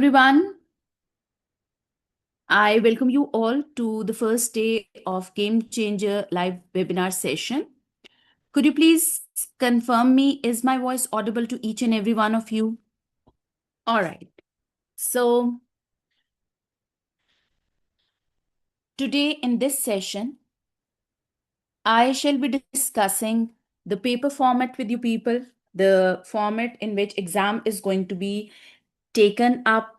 everyone. I welcome you all to the first day of Game Changer live webinar session. Could you please confirm me, is my voice audible to each and every one of you? All right. So today in this session, I shall be discussing the paper format with you people, the format in which exam is going to be taken up,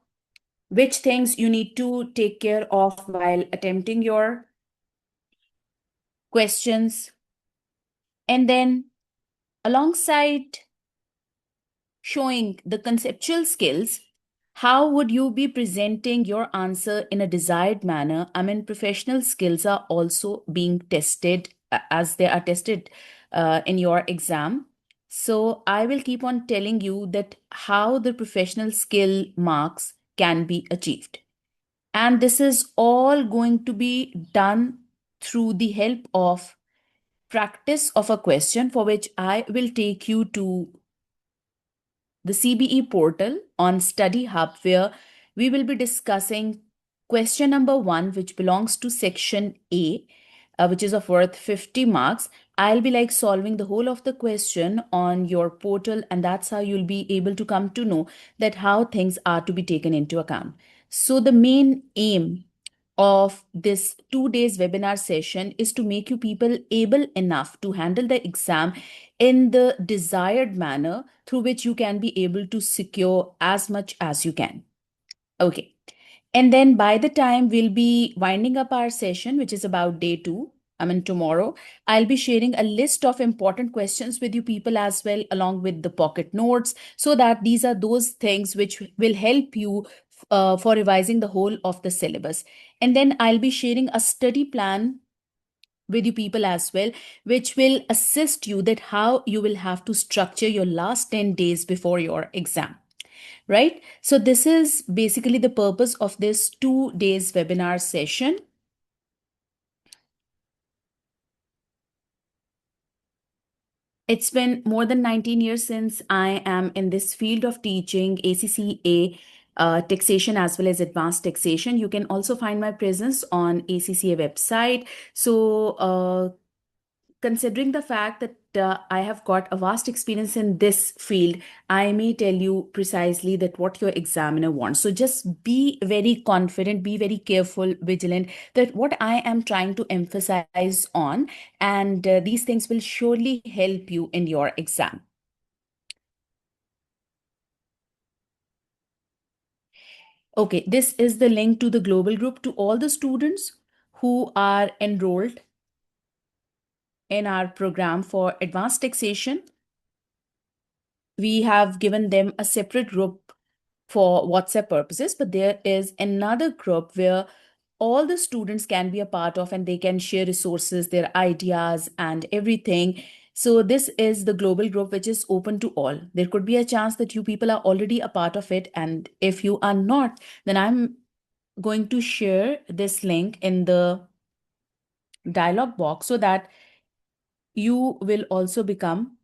which things you need to take care of while attempting your questions, and then alongside showing the conceptual skills, how would you be presenting your answer in a desired manner? I mean, professional skills are also being tested as they are tested in your exam. So I will keep on telling you that how the professional skill marks can be achieved. And this is all going to be done through the help of practice of a question, for which I will take you to the CBE portal on Study Hub, where we will be discussing question number 1, which belongs to section A, which is of worth 50 marks. I'll be like solving the whole of the question on your portal, and that's how you'll be able to come to know that how things are to be taken into account. So the main aim of this 2 days webinar session is to make you people able enough to handle the exam in the desired manner through which you can be able to secure as much as you can. Okay. And then by the time we'll be winding up our session, which is about day 2, I mean tomorrow, I'll be sharing a list of important questions with you people as well, along with the pocket notes, so that these are those things which will help you for revising the whole of the syllabus. And then I'll be sharing a study plan with you people as well, which will assist you that how you will have to structure your last 10 days before your exam, right? So this is basically the purpose of this 2 days webinar session. It's been more than 19 years since I am in this field of teaching ACCA taxation as well as advanced taxation. You can also find my presence on ACCA website. So considering the fact that I have got a vast experience in this field, I may tell you precisely that what your examiner wants. So just be very confident, be very careful, vigilant that what I am trying to emphasize on, and these things will surely help you in your exam. Okay, this is the link to the global group to all the students who are enrolled in our program for advanced taxation. We have given them a separate group for WhatsApp purposes, but there is another group where all the students can be a part of, and they can share resources, their ideas, and everything. So this is the global group which is open to all. There could be a chance that you people are already a part of it, and if you are not, then I'm going to share this link in the dialog box so that you will also become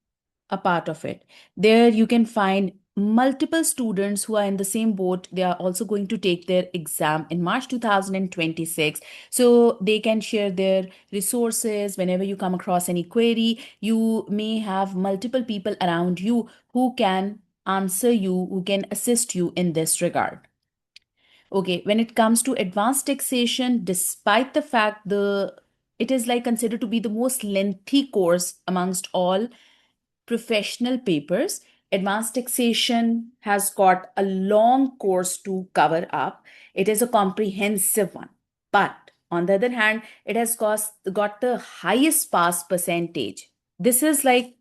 a part of it. There you can find multiple students who are in the same boat. They are also going to take their exam in March 2026. So they can share their resources whenever you come across any query. You may have multiple people around you who can answer you, who can assist you in this regard. Okay, when it comes to advanced taxation, despite the fact it is like considered to be the most lengthy course amongst all professional papers, advanced taxation has got a long course to cover up. It is a comprehensive one. But on the other hand, it has got the highest pass percentage. This is like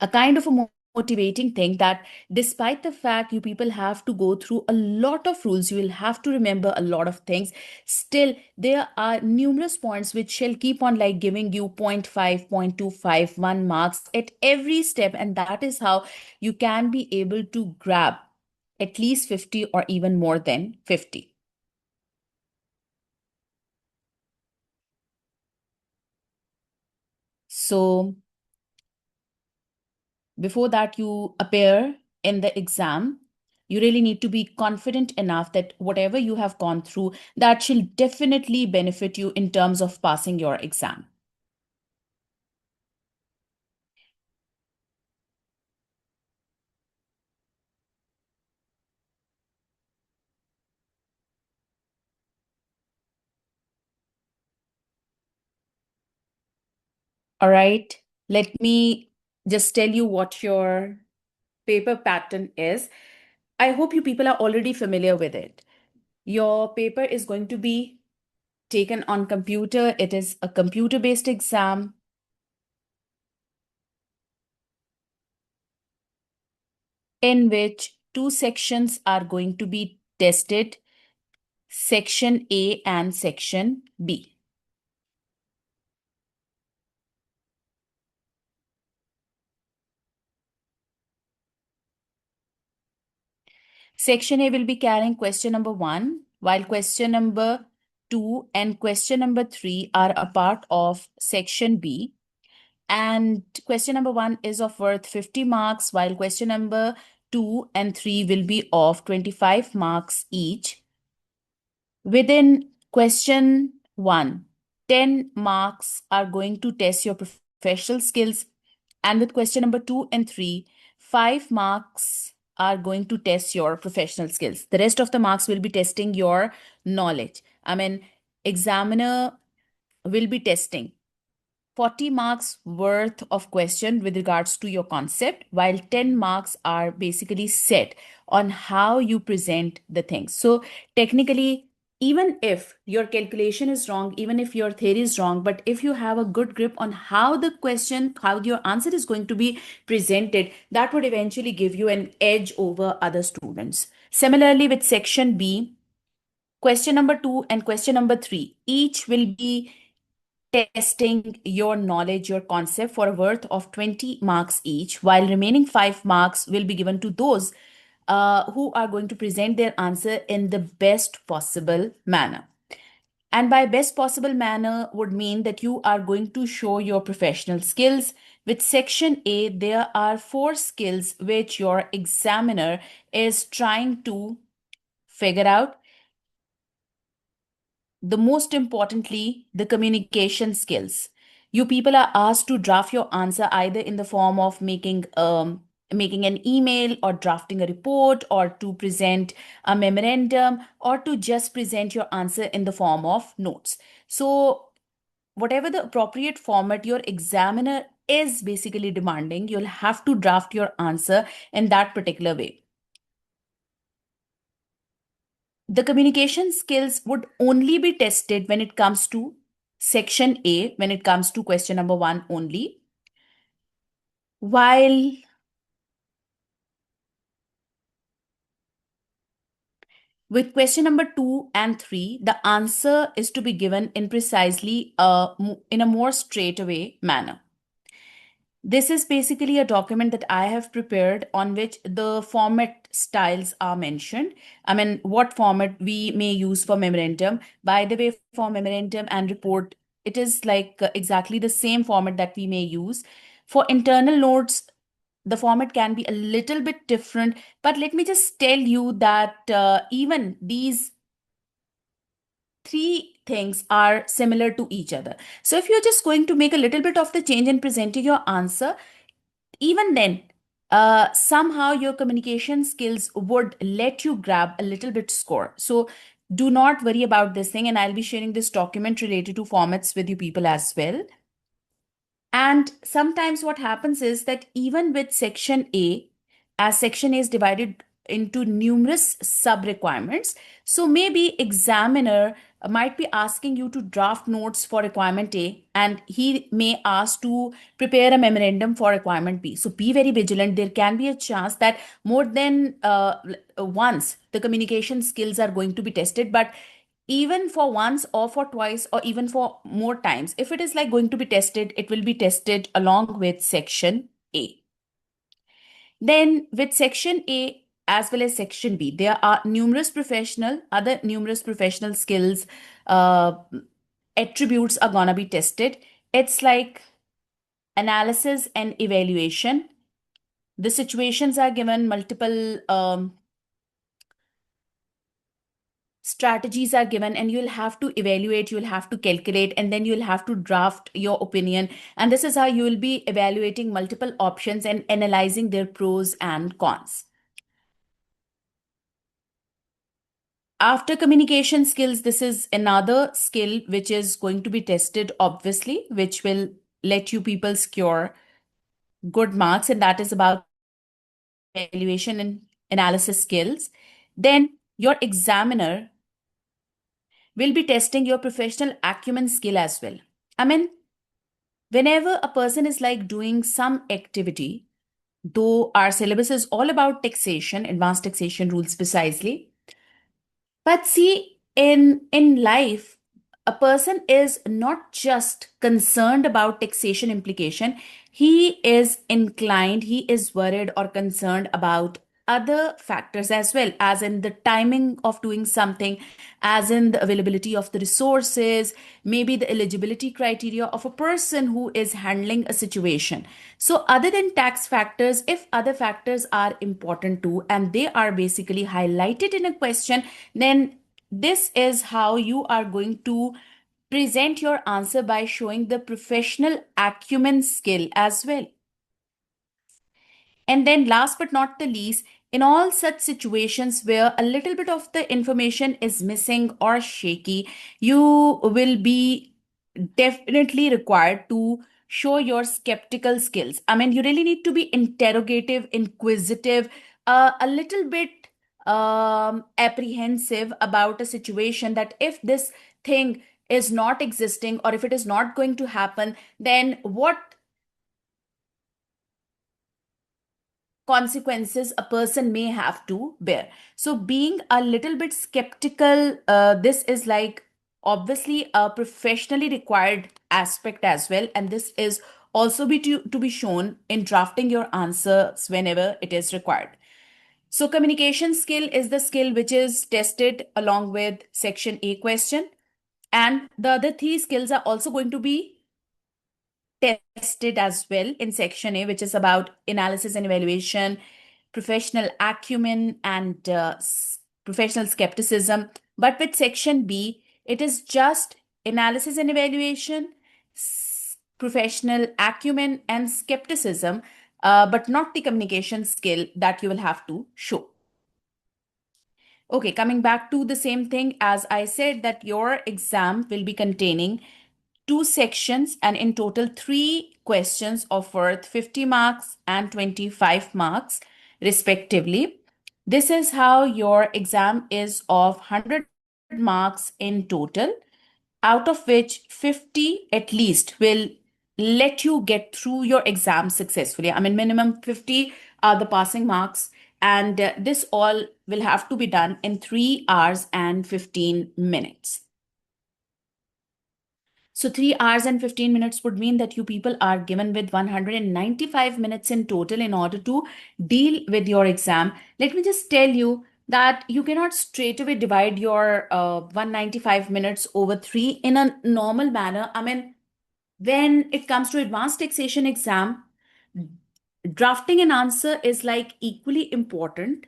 a kind of a motivating thing that despite the fact you people have to go through a lot of rules, you will have to remember a lot of things, still there are numerous points which shall keep on like giving you 0.5, 0.25, 1 marks at every step, and that is how you can be able to grab at least 50 or even more than 50. So before that you appear in the exam, You really need to be confident enough that whatever you have gone through, that shall definitely benefit you in terms of passing your exam. All right. Let me just tell you what your paper pattern is. I hope you people are already familiar with it. Your paper is going to be taken on computer. It is a computer-based exam in which two sections are going to be tested, section A and section B. Section A will be carrying question number 1, while question number 2 and question number 3 are a part of section B. And question number 1 is of worth 50 marks, while question number 2 and 3 will be of 25 marks each. Within question 1, 10 marks are going to test your professional skills. And with question number 2 and 3, 5 marks are going to test your professional skills. The rest of the marks will be testing your knowledge. I mean, examiner will be testing 40 marks worth of question with regards to your concept, while 10 marks are basically set on how you present the things. So technically, even if your calculation is wrong, even if your theory is wrong, but if you have a good grip on how the question, how your answer is going to be presented, that would eventually give you an edge over other students. Similarly, with section B, question number 2 and question number 3 each will be testing your knowledge, your concept for a worth of 20 marks each, while remaining 5 marks will be given to those who are going to present their answer in the best possible manner. And by best possible manner would mean that you are going to show your professional skills. With section A, there are 4 skills which your examiner is trying to figure out. The most importantly, the communication skills. You people are asked to draft your answer either in the form of making an email or drafting a report or to present a memorandum or to just present your answer in the form of notes. So whatever the appropriate format your examiner is basically demanding, you'll have to draft your answer in that particular way. The communication skills would only be tested when it comes to section A, when it comes to question number 1 only. While with question number 2 and 3, the answer is to be given in precisely in a more straightaway manner. This is basically a document that I have prepared on which the format styles are mentioned. I mean, what format we may use for memorandum. By the way, for memorandum and report, it is like exactly the same format that we may use. For internal notes, the format can be a little bit different, but let me just tell you that even these three things are similar to each other. So if you're just going to make a little bit of the change in presenting your answer, even then, somehow your communication skills would let you grab a little bit score. So do not worry about this thing, and I'll be sharing this document related to formats with you people as well. And sometimes what happens is that even with section A, as section A is divided into numerous sub requirements, so maybe examiner might be asking you to draft notes for requirement A, and he may ask to prepare a memorandum for requirement B. So be very vigilant. There can be a chance that more than once the communication skills are going to be tested, but even for once or for twice or even for more times, if it is like going to be tested, it will be tested along with section A. Then with section A as well as section B, there are numerous professional skills, uh, attributes are gonna be tested. It's like analysis and evaluation. The situations are given multiple strategies are given, and you'll have to evaluate, you'll have to calculate, and then you'll have to draft your opinion. And this is how you will be evaluating multiple options and analyzing their pros and cons. After communication skills, this is another skill which is going to be tested, obviously, which will let you people score good marks, and that is about evaluation and analysis skills. Then your examiner will be testing your professional acumen skill as well. I mean, whenever a person is like doing some activity, though our syllabus is all about taxation, advanced taxation rules precisely, but see, in life, a person is not just concerned about taxation implication. He is inclined, he is worried or concerned about other factors as well, as in the timing of doing something, as in the availability of the resources, maybe the eligibility criteria of a person who is handling a situation. So, other than tax factors, if other factors are important too, and they are basically highlighted in a question, then this is how you are going to present your answer by showing the professional acumen skill as well. And then, last but not the least, in all such situations where a little bit of the information is missing or shaky, you will be definitely required to show your skeptical skills. I mean, you really need to be interrogative, inquisitive, a little bit apprehensive about a situation, that if this thing is not existing or if it is not going to happen, then what consequences a person may have to bear. So, being a little bit skeptical, this is like obviously a professionally required aspect as well. And this is also to be shown in drafting your answers whenever it is required. So, communication skill is the skill which is tested along with Section A question. And the other three skills are also going to be tested as well in Section A, which is about analysis and evaluation, professional acumen, and professional skepticism. But with Section B, it is just analysis and evaluation, professional acumen, and skepticism, but not the communication skill that you will have to show. Okay, coming back to the same thing, as I said, that your exam will be containing two sections and in total three questions of worth 50 marks and 25 marks, respectively. This is how your exam is of 100 marks in total, out of which 50 at least will let you get through your exam successfully. I mean, minimum 50 are the passing marks, and this all will have to be done in 3 hours and 15 minutes. So 3 hours and 15 minutes would mean that you people are given with 195 minutes in total in order to deal with your exam. Let me just tell you that you cannot straight away divide your 195 minutes over 3 in a normal manner. I mean, when it comes to advanced taxation exam, drafting an answer is like equally important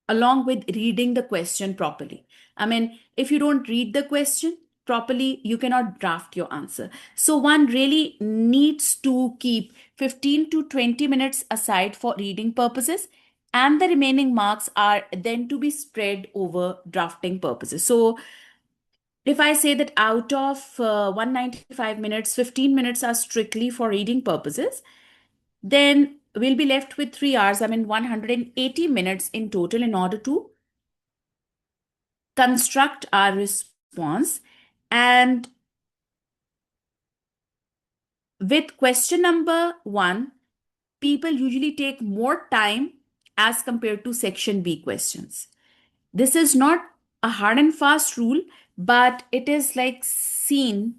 along with reading the question properly. I mean, if you don't read the question properly, you cannot draft your answer. So, one really needs to keep 15 to 20 minutes aside for reading purposes, and the remaining marks are then to be spread over drafting purposes. So, if I say that out of 195 minutes, 15 minutes are strictly for reading purposes, then we'll be left with 3 hours, I mean 180 minutes in total in order to construct our response. And with question number 1, people usually take more time as compared to section B questions. This is not a hard and fast rule, but it is like seen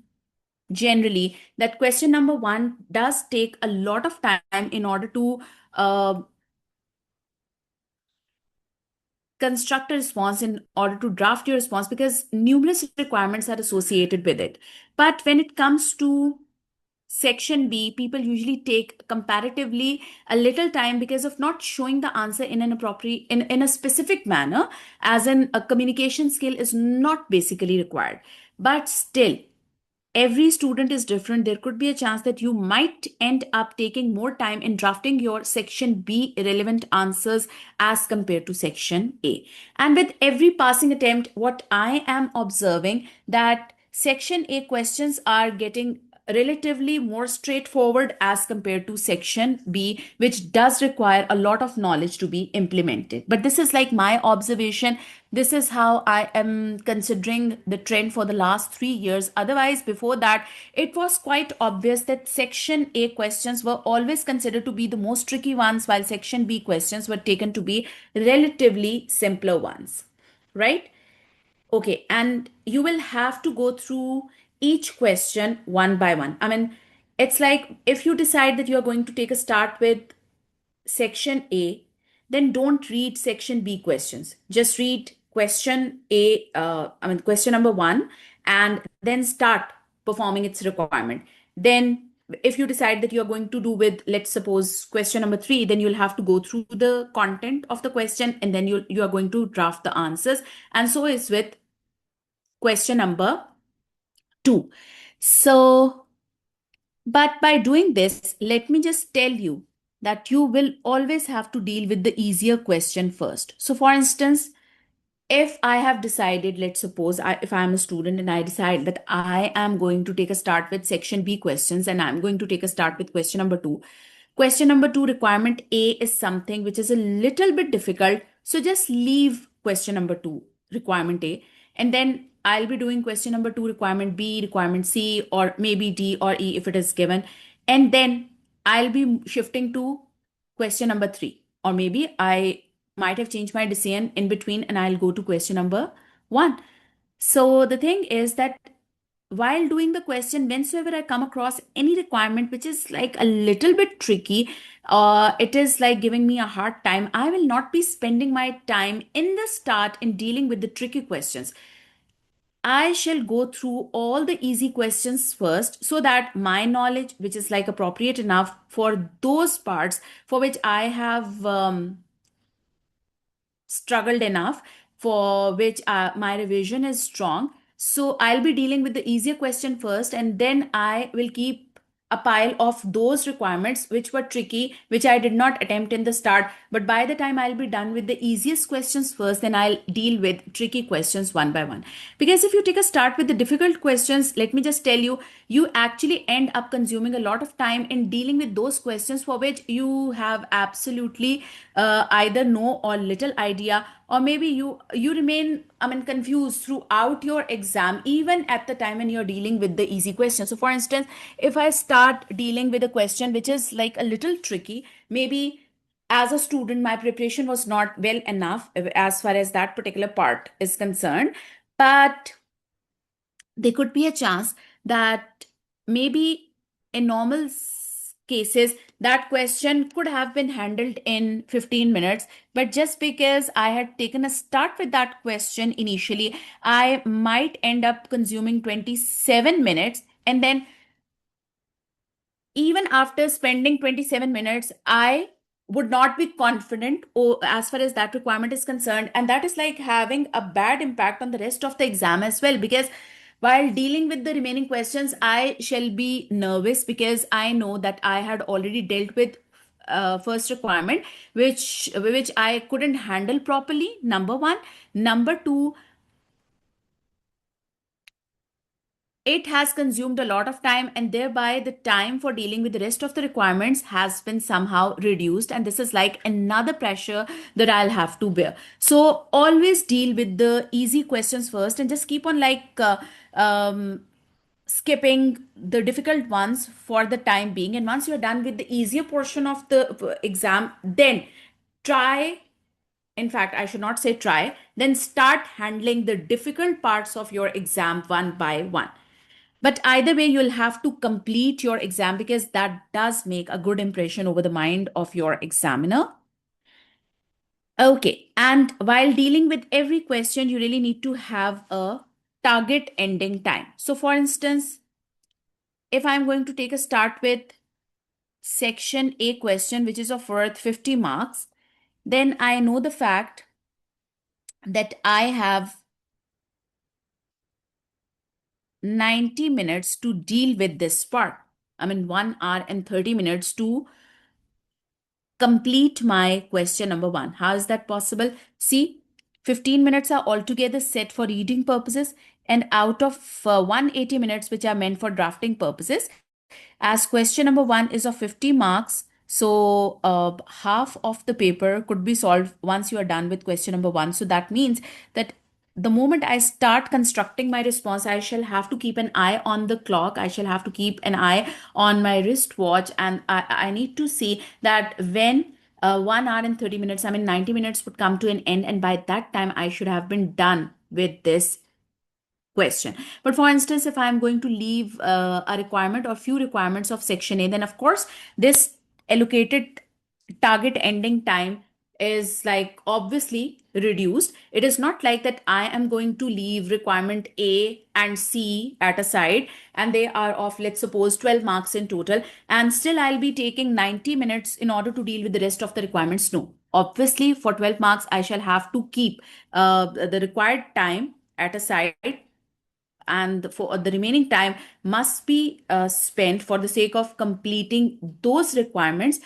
generally that question number 1 does take a lot of time in order to uh, construct a response, in order to draft your response, because numerous requirements are associated with it. But when it comes to section B, people usually take comparatively a little time because of not showing the answer in an appropriate, in a specific manner, as in a communication skill is not basically required. But still, every student is different. There could be a chance that you might end up taking more time in drafting your section B relevant answers as compared to section A. And with every passing attempt, what I am observing that section A questions are getting relatively more straightforward as compared to section B, which does require a lot of knowledge to be implemented. But this is like my observation. This is how I am considering the trend for the last 3 years. Otherwise, before that, it was quite obvious that section A questions were always considered to be the most tricky ones, while section B questions were taken to be relatively simpler ones, right? Okay, and you will have to go through each question one by one. I mean, it's like if you decide that you're going to take a start with section A, then don't read section B questions. Just read question A, question number one, and then start performing its requirement. Then, if you decide that you're going to do with, let's suppose, question number three, then you'll have to go through the content of the question and then you are going to draft the answers. And so is with question number two. So, but by doing this, let me just tell you that you will always have to deal with the easier question first. So, for instance, if I have decided, let's suppose, if I'm a student and I decide that I am going to take a start with section B questions and I'm going to take a start with question number two. Question number two, requirement A is something which is a little bit difficult. So just leave question number two, requirement A, and then I'll be doing question number two, requirement B, requirement C, or maybe D or E if it is given. And then I'll be shifting to question number three. Or maybe I might have changed my decision in between and I'll go to question number one. So the thing is that while doing the question, whensoever I come across any requirement which is like a little bit tricky, it is like giving me a hard time, I will not be spending my time in the start in dealing with the tricky questions. I shall go through all the easy questions first so that my knowledge, which is like appropriate enough for those parts for which I have struggled enough, for which my revision is strong. So I'll be dealing with the easier question first, and then I will keep a pile of those requirements which were tricky, which I did not attempt in the start. But by the time I'll be done with the easiest questions first, then I'll deal with tricky questions one by one. Because if you take a start with the difficult questions, let me just tell you, you actually end up consuming a lot of time in dealing with those questions for which you have absolutely either no or little idea, or maybe you remain, confused throughout your exam, even at the time when you're dealing with the easy question. So for instance, if I start dealing with a question which is like a little tricky, maybe as a student my preparation was not well enough as far as that particular part is concerned, but there could be a chance that maybe in normal cases that question could have been handled in 15 minutes, but just because I had taken a start with that question initially, I might end up consuming 27 minutes. And then even after spending 27 minutes, I would not be confident as far as that requirement is concerned. And that is like having a bad impact on the rest of the exam as well. Because while dealing with the remaining questions, I shall be nervous because I know that I had already dealt with first requirement, which I couldn't handle properly. Number one. Number two, it has consumed a lot of time, and thereby the time for dealing with the rest of the requirements has been somehow reduced, and this is like another pressure that I'll have to bear. So always deal with the easy questions first and just keep on skipping the difficult ones for the time being, and once you're done with the easier portion of the exam, then try, in fact, I should not say try, then start handling the difficult parts of your exam one by one. But either way, you'll have to complete your exam because that does make a good impression over the mind of your examiner. Okay, and while dealing with every question, you really need to have a target ending time. So, for instance, if I'm going to take a start with section A question, which is of worth 50 marks, then I know the fact that I have 90 minutes to deal with this part. I mean, 1 hour and 30 minutes to complete my question number one. How is that possible? See, 15 minutes are altogether set for reading purposes, and out of 180 minutes, which are meant for drafting purposes, as question number one is of 50 marks, so half of the paper could be solved once you are done with question number one. So that means that the moment I start constructing my response, I shall have to keep an eye on the clock. I shall have to keep an eye on my wristwatch, and I need to see that when 1 hour and 30 minutes, I mean 90 minutes would come to an end, and by that time I should have been done with this question. But for instance, if I'm going to leave a requirement or few requirements of section A, then of course this allocated target ending time is like obviously reduced. It is not like that I am going to leave requirement A and C at a side and they are of, let's suppose, 12 marks in total, and still I'll be taking 90 minutes in order to deal with the rest of the requirements. No, obviously for 12 marks I shall have to keep the required time at a side, and for the remaining time must be spent for the sake of completing those requirements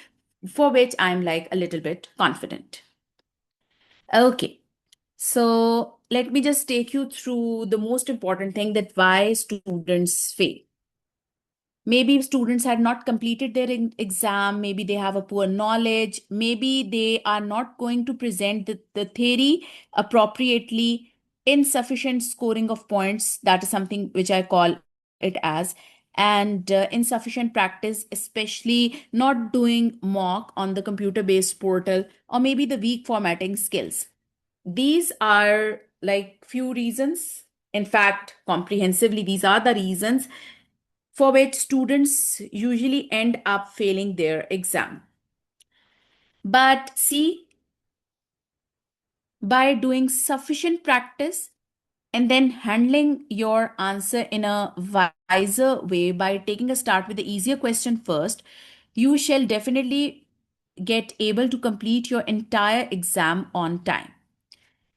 for which I'm like a little bit confident. Okay, so let me just take you through the most important thing, that why students fail. Maybe students had not completed their exam, maybe they have a poor knowledge, maybe they are not going to present the theory appropriately, insufficient scoring of points, that is something which I call it as, and insufficient practice, especially not doing mock on the computer based portal, or maybe the weak formatting skills. These are like few reasons. In fact, comprehensively, these are the reasons for which students usually end up failing their exam. But see, by doing sufficient practice and then handling your answer in a wiser way, by taking a start with the easier question first, you shall definitely get able to complete your entire exam on time.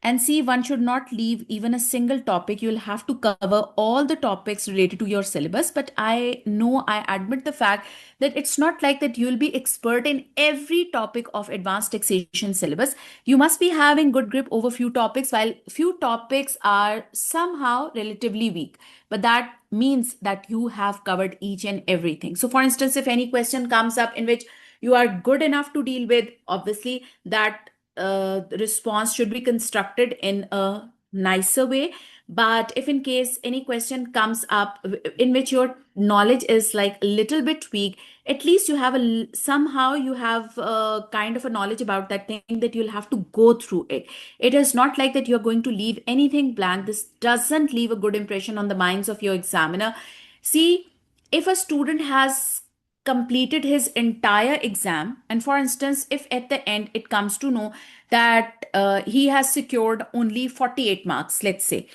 And see, one should not leave even a single topic. You'll have to cover all the topics related to your syllabus. But I know, I admit the fact that it's not like that you'll be expert in every topic of advanced taxation syllabus. You must be having good grip over few topics, while few topics are somehow relatively weak. But that means that you have covered each and everything. So, for instance, if any question comes up in which you are good enough to deal with, obviously that the response should be constructed in a nicer way. But if in case any question comes up in which your knowledge is like a little bit weak, at least you have somehow you have a kind of a knowledge about that thing, that you'll have to go through it. It is not like that you're going to leave anything blank. This doesn't leave a good impression on the minds of your examiner. See, if a student has completed his entire exam, and for instance, if at the end it comes to know that he has secured only 48 marks, let's say,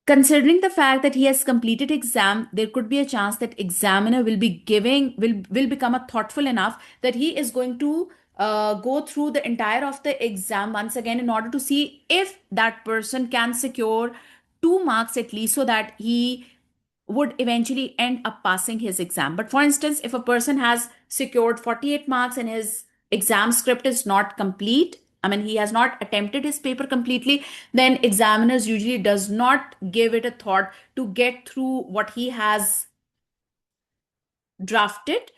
considering the fact that he has completed exam, there could be a chance that examiner will be giving will become a thoughtful enough that he is going to go through the entire of the exam once again in order to see if that person can secure 2 marks at least, so that he would eventually end up passing his exam. But for instance, if a person has secured 48 marks and his exam script is not complete, I mean, he has not attempted his paper completely, then examiners usually does not give it a thought to get through what he has drafted.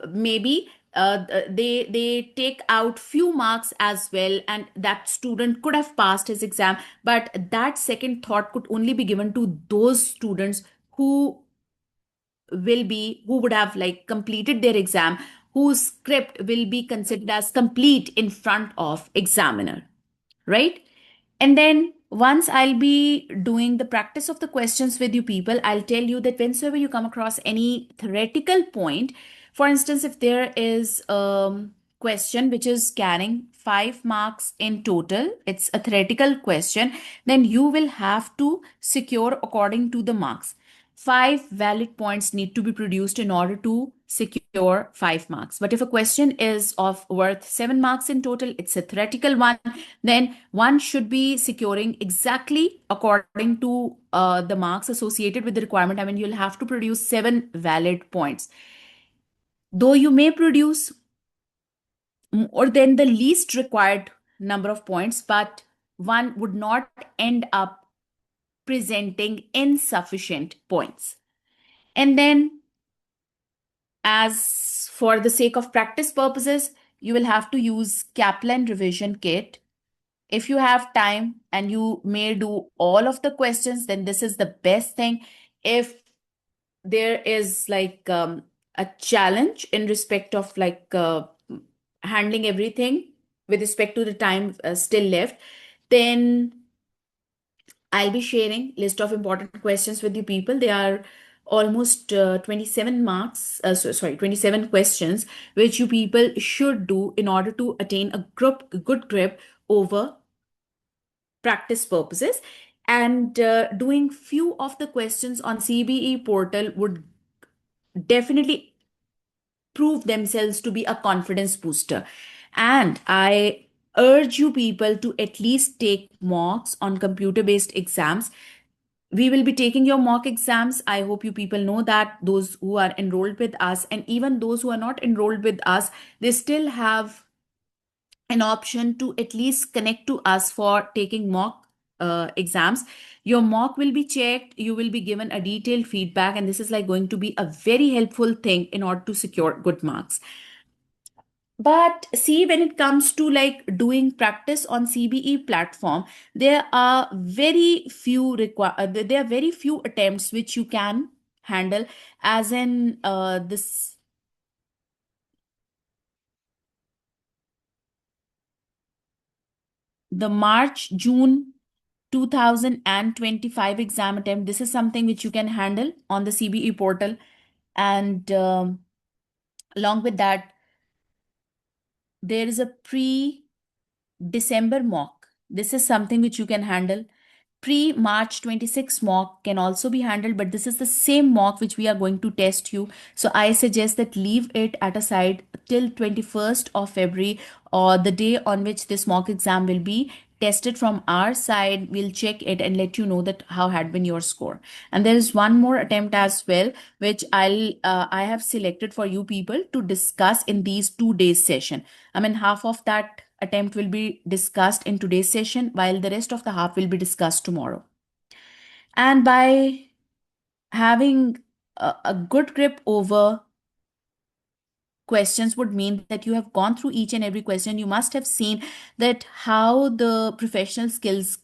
Maybe they take out few marks as well, and that student could have passed his exam, but that second thought could only be given to those students who would have like completed their exam, whose script will be considered as complete in front of examiner, right? And then once I'll be doing the practice of the questions with you people, I'll tell you that whenever you come across any theoretical point, for instance, if there is a question which is carrying 5 marks in total, it's a theoretical question, then you will have to secure according to the marks. 5 valid points need to be produced in order to secure 5 marks. But if a question is of worth 7 marks in total, it's a theoretical one, then one should be securing exactly according to the marks associated with the requirement. I mean, you'll have to produce 7 valid points. Though you may produce more than the least required number of points, but one would not end up presenting insufficient points. And then, as for the sake of practice purposes, you will have to use Kaplan revision kit. If you have time and you may do all of the questions, then this is the best thing. If there is like a challenge in respect of handling everything with respect to the time still left, then I'll be sharing list of important questions with you people. They are almost 27 marks, sorry, 27 questions, which you people should do in order to attain good grip over practice purposes. And doing few of the questions on CBE portal would definitely prove themselves to be a confidence booster. And I urge you people to at least take mocks on computer based exams. We will be taking your mock exams. I hope you people know that, those who are enrolled with us, and even those who are not enrolled with us, they still have an option to at least connect to us for taking mock exams. Your mock will be checked, you will be given a detailed feedback, and this is like going to be a very helpful thing in order to secure good marks. But see, when it comes to like doing practice on CBE platform, there are there are very few attempts which you can handle, as in this the March June 2025 exam attempt. This is something which you can handle on the CBE portal, and along with that, there is a pre December mock. This is something which you can handle. Pre March 26 mock can also be handled, but this is the same mock which we are going to test you. So I suggest that leave it at a side till 21st of February, or the day on which this mock exam will be tested from our side. We'll check it and let you know that how had been your score. And there is one more attempt as well, which I have selected for you people to discuss in these 2 days session. I mean, half of that attempt will be discussed in today's session, while the rest of the half will be discussed tomorrow. And by having a good grip over questions would mean that you have gone through each and every question. You must have seen that how the professional skills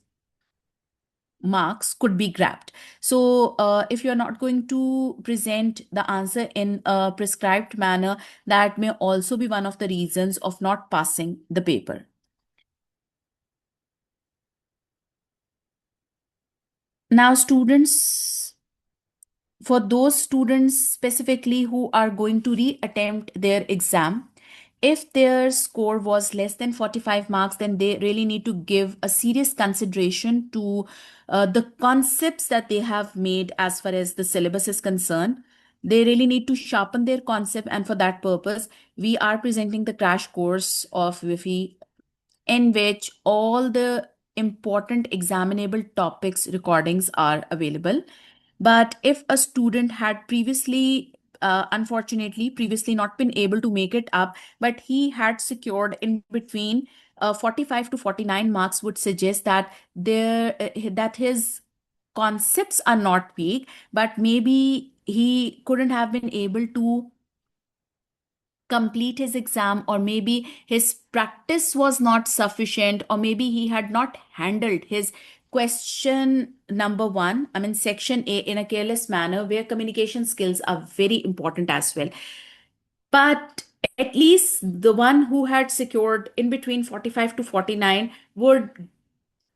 marks could be grabbed. So if you're not going to present the answer in a prescribed manner, that may also be one of the reasons of not passing the paper. Now, students, for those students specifically who are going to reattempt their exam, if their score was less than 45 marks, then they really need to give a serious consideration to the concepts that they have made as far as the syllabus is concerned. They really need to sharpen their concept, and for that purpose, we are presenting the crash course of Wi-Fi, in which all the important examinable topics recordings are available. But if a student had previously, unfortunately, previously not been able to make it up, but he had secured in between 45 to 49 marks, would suggest that that his concepts are not weak, but maybe he couldn't have been able to complete his exam, or maybe his practice was not sufficient, or maybe he had not handled his question number 1, I mean section A, in a careless manner, where communication skills are very important as well. But at least the one who had secured in between 45 to 49 would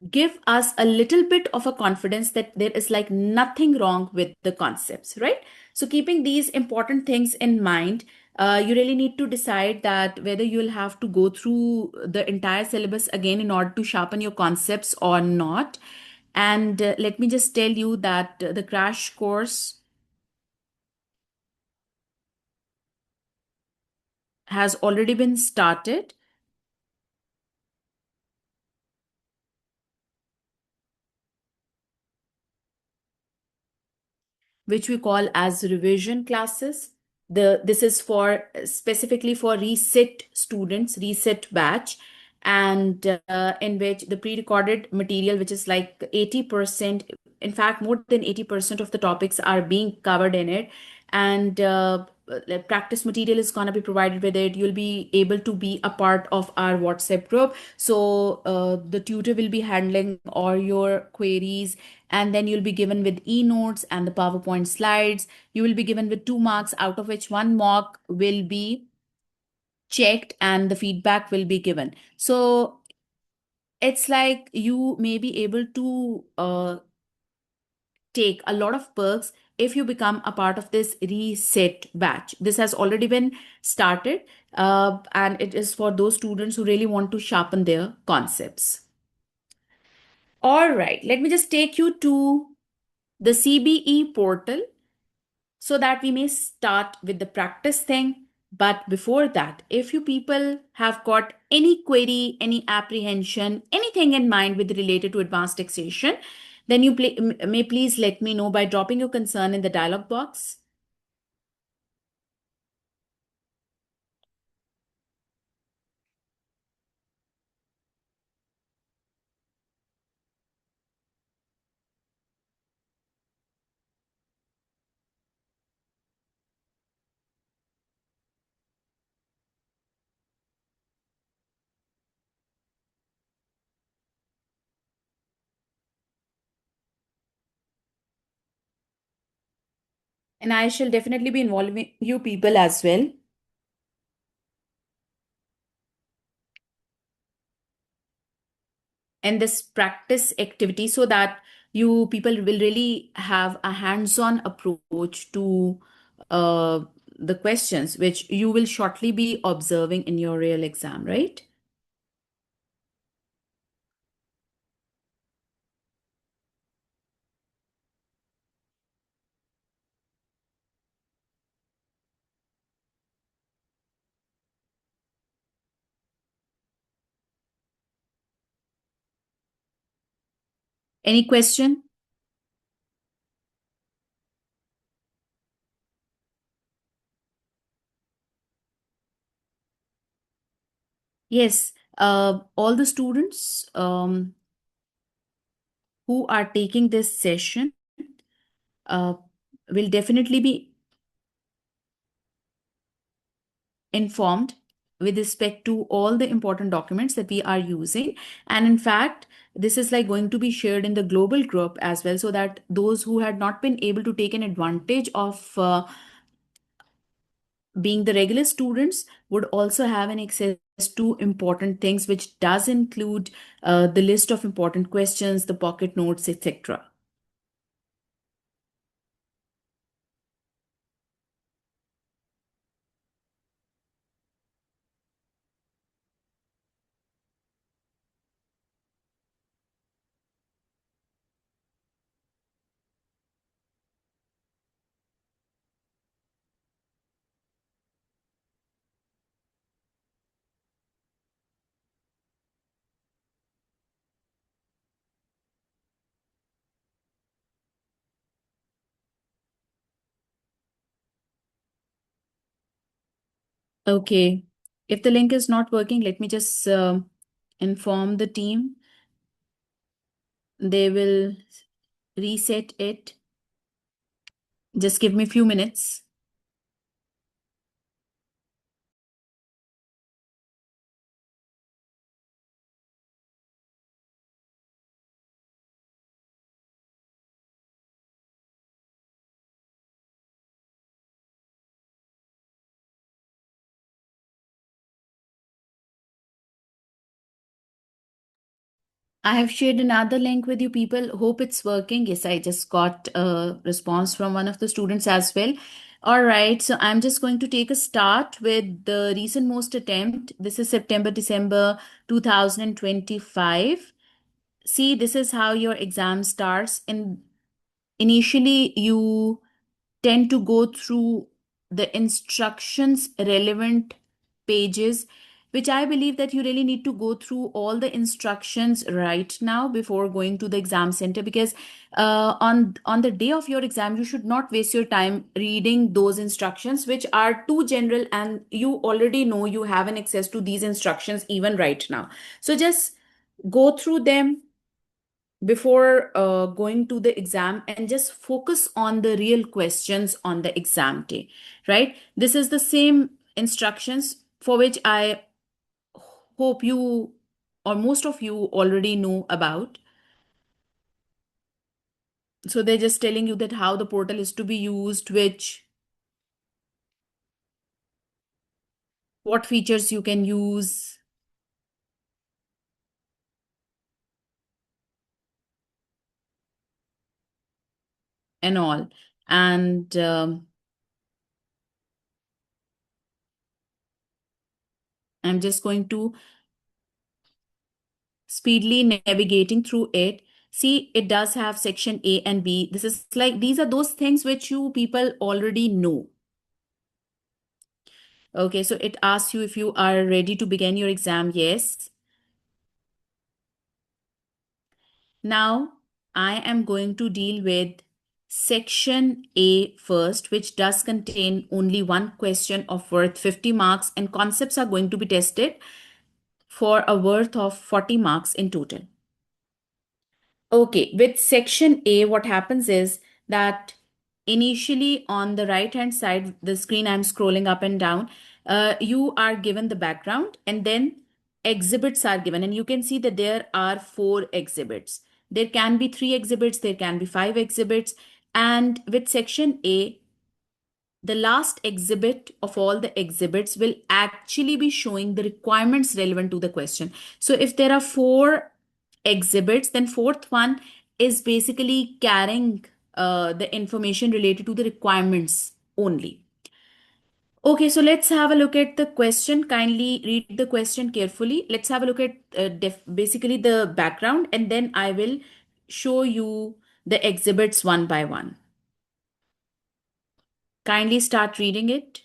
give us a little bit of a confidence that there is like nothing wrong with the concepts, right? So keeping these important things in mind, you really need to decide that whether you'll have to go through the entire syllabus again in order to sharpen your concepts or not. And let me just tell you that the crash course has already been started, which we call as revision classes. This is for specifically for reset students, reset batch, and in which the pre-recorded material, which is like 80%, in fact, more than 80% of the topics are being covered in it. And the practice material is going to be provided with it. You'll be able to be a part of our WhatsApp group. So the tutor will be handling all your queries, and then you'll be given with e-notes and the PowerPoint slides. You will be given with 2 marks, out of which 1 mark will be checked and the feedback will be given. So it's like you may be able to take a lot of perks if you become a part of this reset batch. This has already been started, and it is for those students who really want to sharpen their concepts. All right, let me just take you to the CBE portal so that we may start with the practice thing. But before that, if you people have got any query, any apprehension, anything in mind with related to advanced taxation, then you may please let me know by dropping your concern in the dialog box. And I shall definitely be involving you people as well in this practice activity, so that you people will really have a hands-on approach to uh, the questions which you will shortly be observing in your real exam, right? Any question? Yes, all the students who are taking this session uh, will definitely be informed with respect to all the important documents that we are using. And in fact, this is like going to be shared in the global group as well, so that those who had not been able to take an advantage of being the regular students would also have an access to important things, which does include the list of important questions, the pocket notes, etc. Okay. If the link is not working, let me just inform the team. They will reset it. Just give me a few minutes. I have shared another link with you people. Hope it's working. Yes, I just got a response from one of the students as well. All right, so I'm just going to take a start with the recent most attempt. This is September, December 2025. See, this is how your exam starts. And initially, you tend to go through the instructions relevant pages, which I believe that you really need to go through all the instructions right now before going to the exam center, because on the day of your exam you should not waste your time reading those instructions which are too general, and you already know you have an access to these instructions even right now. So just go through them before going to the exam and just focus on the real questions on the exam day, right? This is the same instructions for which I hope you or most of you already know about. So they're just telling you that how the portal is to be used, which what features you can use and all. And I'm just going to speedily navigating through it. See, it does have section A and B. This is like, these are those things which you people already know. Okay, so it asks you if you are ready to begin your exam. Yes. Now, I am going to deal with section A first, which does contain only one question of worth 50 marks, and concepts are going to be tested for a worth of 40 marks in total. Okay, with section A, what happens is that initially on the right hand side, the screen I'm scrolling up and down, you are given the background, and then exhibits are given. And you can see that there are 4 exhibits. There can be 3 exhibits, there can be 5 exhibits. And with section A, the last exhibit of all the exhibits will actually be showing the requirements relevant to the question. So if there are 4 exhibits, then fourth one is basically carrying the information related to the requirements only. Okay, so let's have a look at the question. Kindly read the question carefully. Let's have a look at basically the background, and then I will show you the exhibits one by one. Kindly start reading it.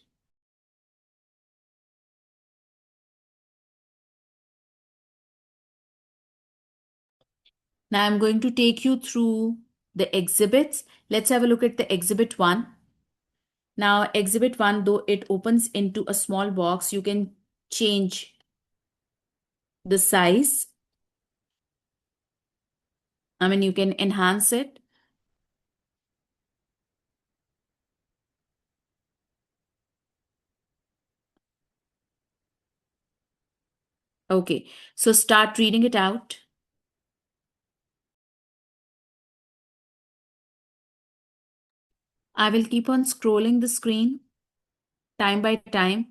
Now I'm going to take you through the exhibits. Let's have a look at the exhibit 1. Now, exhibit 1, though it opens into a small box, you can change the size. I mean, you can enhance it. Okay, so start reading it out. I will keep on scrolling the screen time by time.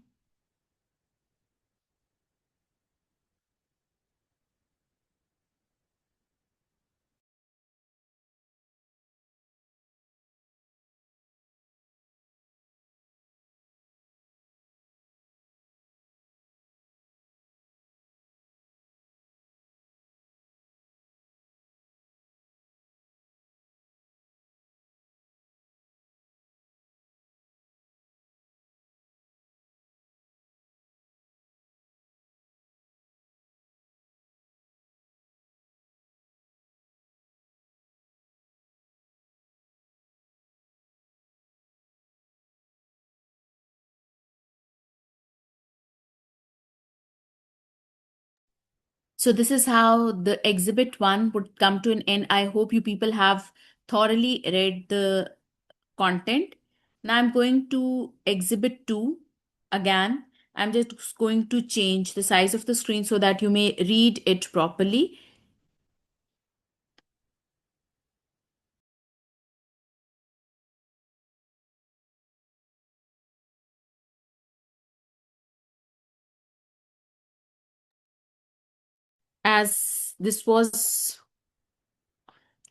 So this is how the exhibit 1 would come to an end. I hope you people have thoroughly read the content. Now I'm going to exhibit 2 again. I'm just going to change the size of the screen so that you may read it properly. As this was,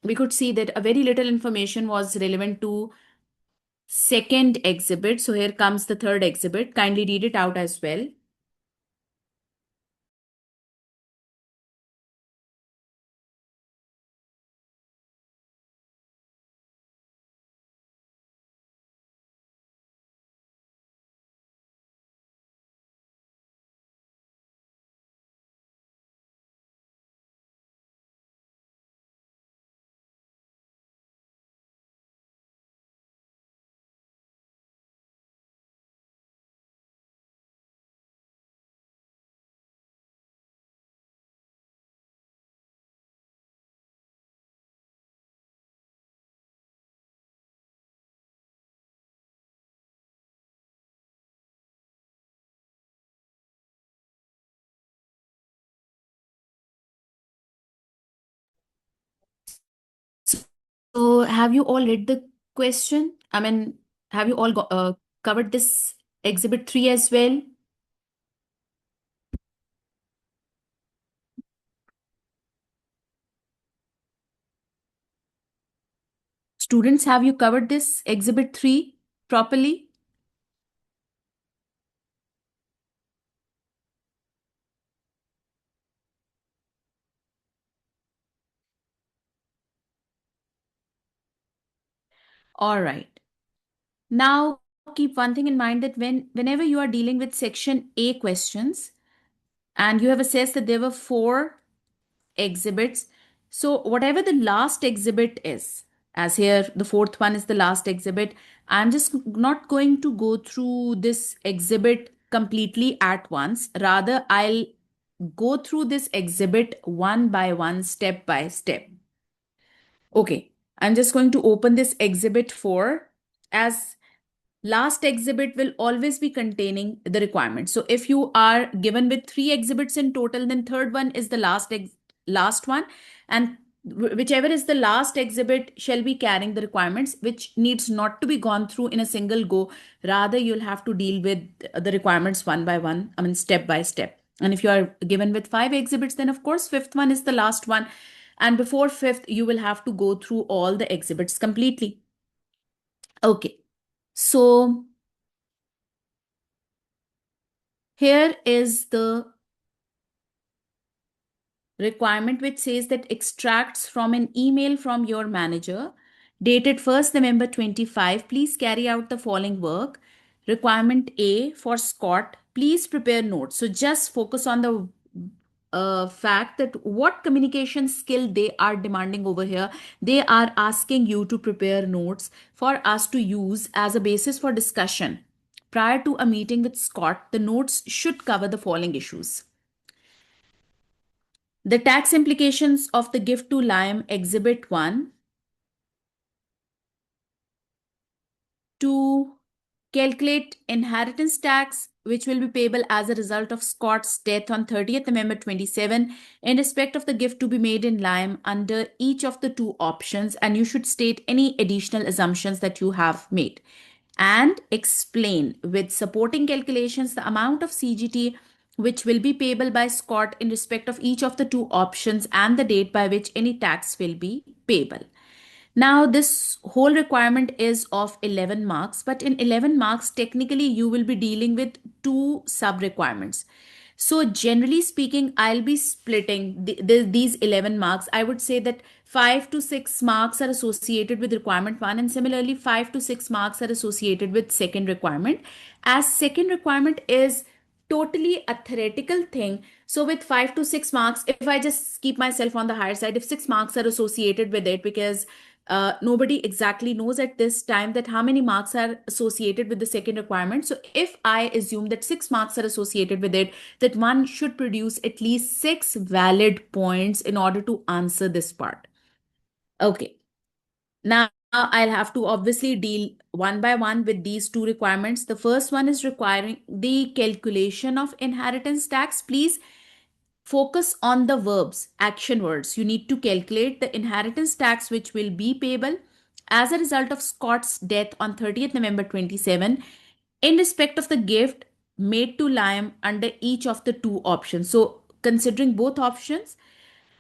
we could see that a very little information was relevant to second exhibit. So here comes the third exhibit. Kindly read it out as well. have you all read the question? I mean, have you all covered this exhibit 3 as well? Students, have you covered this exhibit 3 properly? All right. Now, keep one thing in mind that whenever you are dealing with section A questions and you have assessed that there were 4 exhibits, so whatever the last exhibit is, as here the fourth one is the last exhibit, I'm just not going to go through this exhibit completely at once. Rather, I'll go through this exhibit one by one, step by step. Okay, I'm just going to open this exhibit 4. As last exhibit will always be containing the requirement. So if you are given with 3 exhibits in total, then third one is the last one, and whichever is the last exhibit shall be carrying the requirements, which needs not to be gone through in a single go. Rather, you'll have to deal with the requirements one by one, I mean step by step. And if you are given with 5 exhibits, then of course fifth one is the last one, and before fifth you will have to go through all the exhibits completely. Okay, so here is the requirement which says that extracts from an email from your manager dated 1st November 25, please carry out the following work. Requirement A for Scott, please prepare notes. So just focus on the fact that what communication skill they are demanding over here. They are asking you to prepare notes for us to use as a basis for discussion. Prior to a meeting with Scott, the notes should cover the following issues: the tax implications of the gift to Lime Exhibit 1, to calculate inheritance tax, which will be payable as a result of Scott's death on 30th November 27, in respect of the gift to be made in Lime under each of the 2 options, and you should state any additional assumptions that you have made. And explain with supporting calculations the amount of CGT which will be payable by Scott in respect of each of the 2 options and the date by which any tax will be payable. Now, this whole requirement is of 11 marks, but in 11 marks, technically, you will be dealing with 2 sub requirements. So, generally speaking, I'll be splitting these 11 marks. I would say that 5 to 6 marks are associated with requirement 1, and similarly, 5 to 6 marks are associated with second requirement. As second requirement is totally a theoretical thing, so with 5 to 6 marks, if I just keep myself on the higher side, if 6 marks are associated with it, because nobody exactly knows at this time that how many marks are associated with the second requirement. So if I assume that 6 marks are associated with it, that one should produce at least 6 valid points in order to answer this part. Okay. Now I'll have to obviously deal one by one with these 2 requirements. The first one is requiring the calculation of inheritance tax. Please focus on the verbs, action words. You need to calculate the inheritance tax which will be payable as a result of Scott's death on 30th November 27 in respect of the gift made to Liam under each of the 2 options. So, considering both options,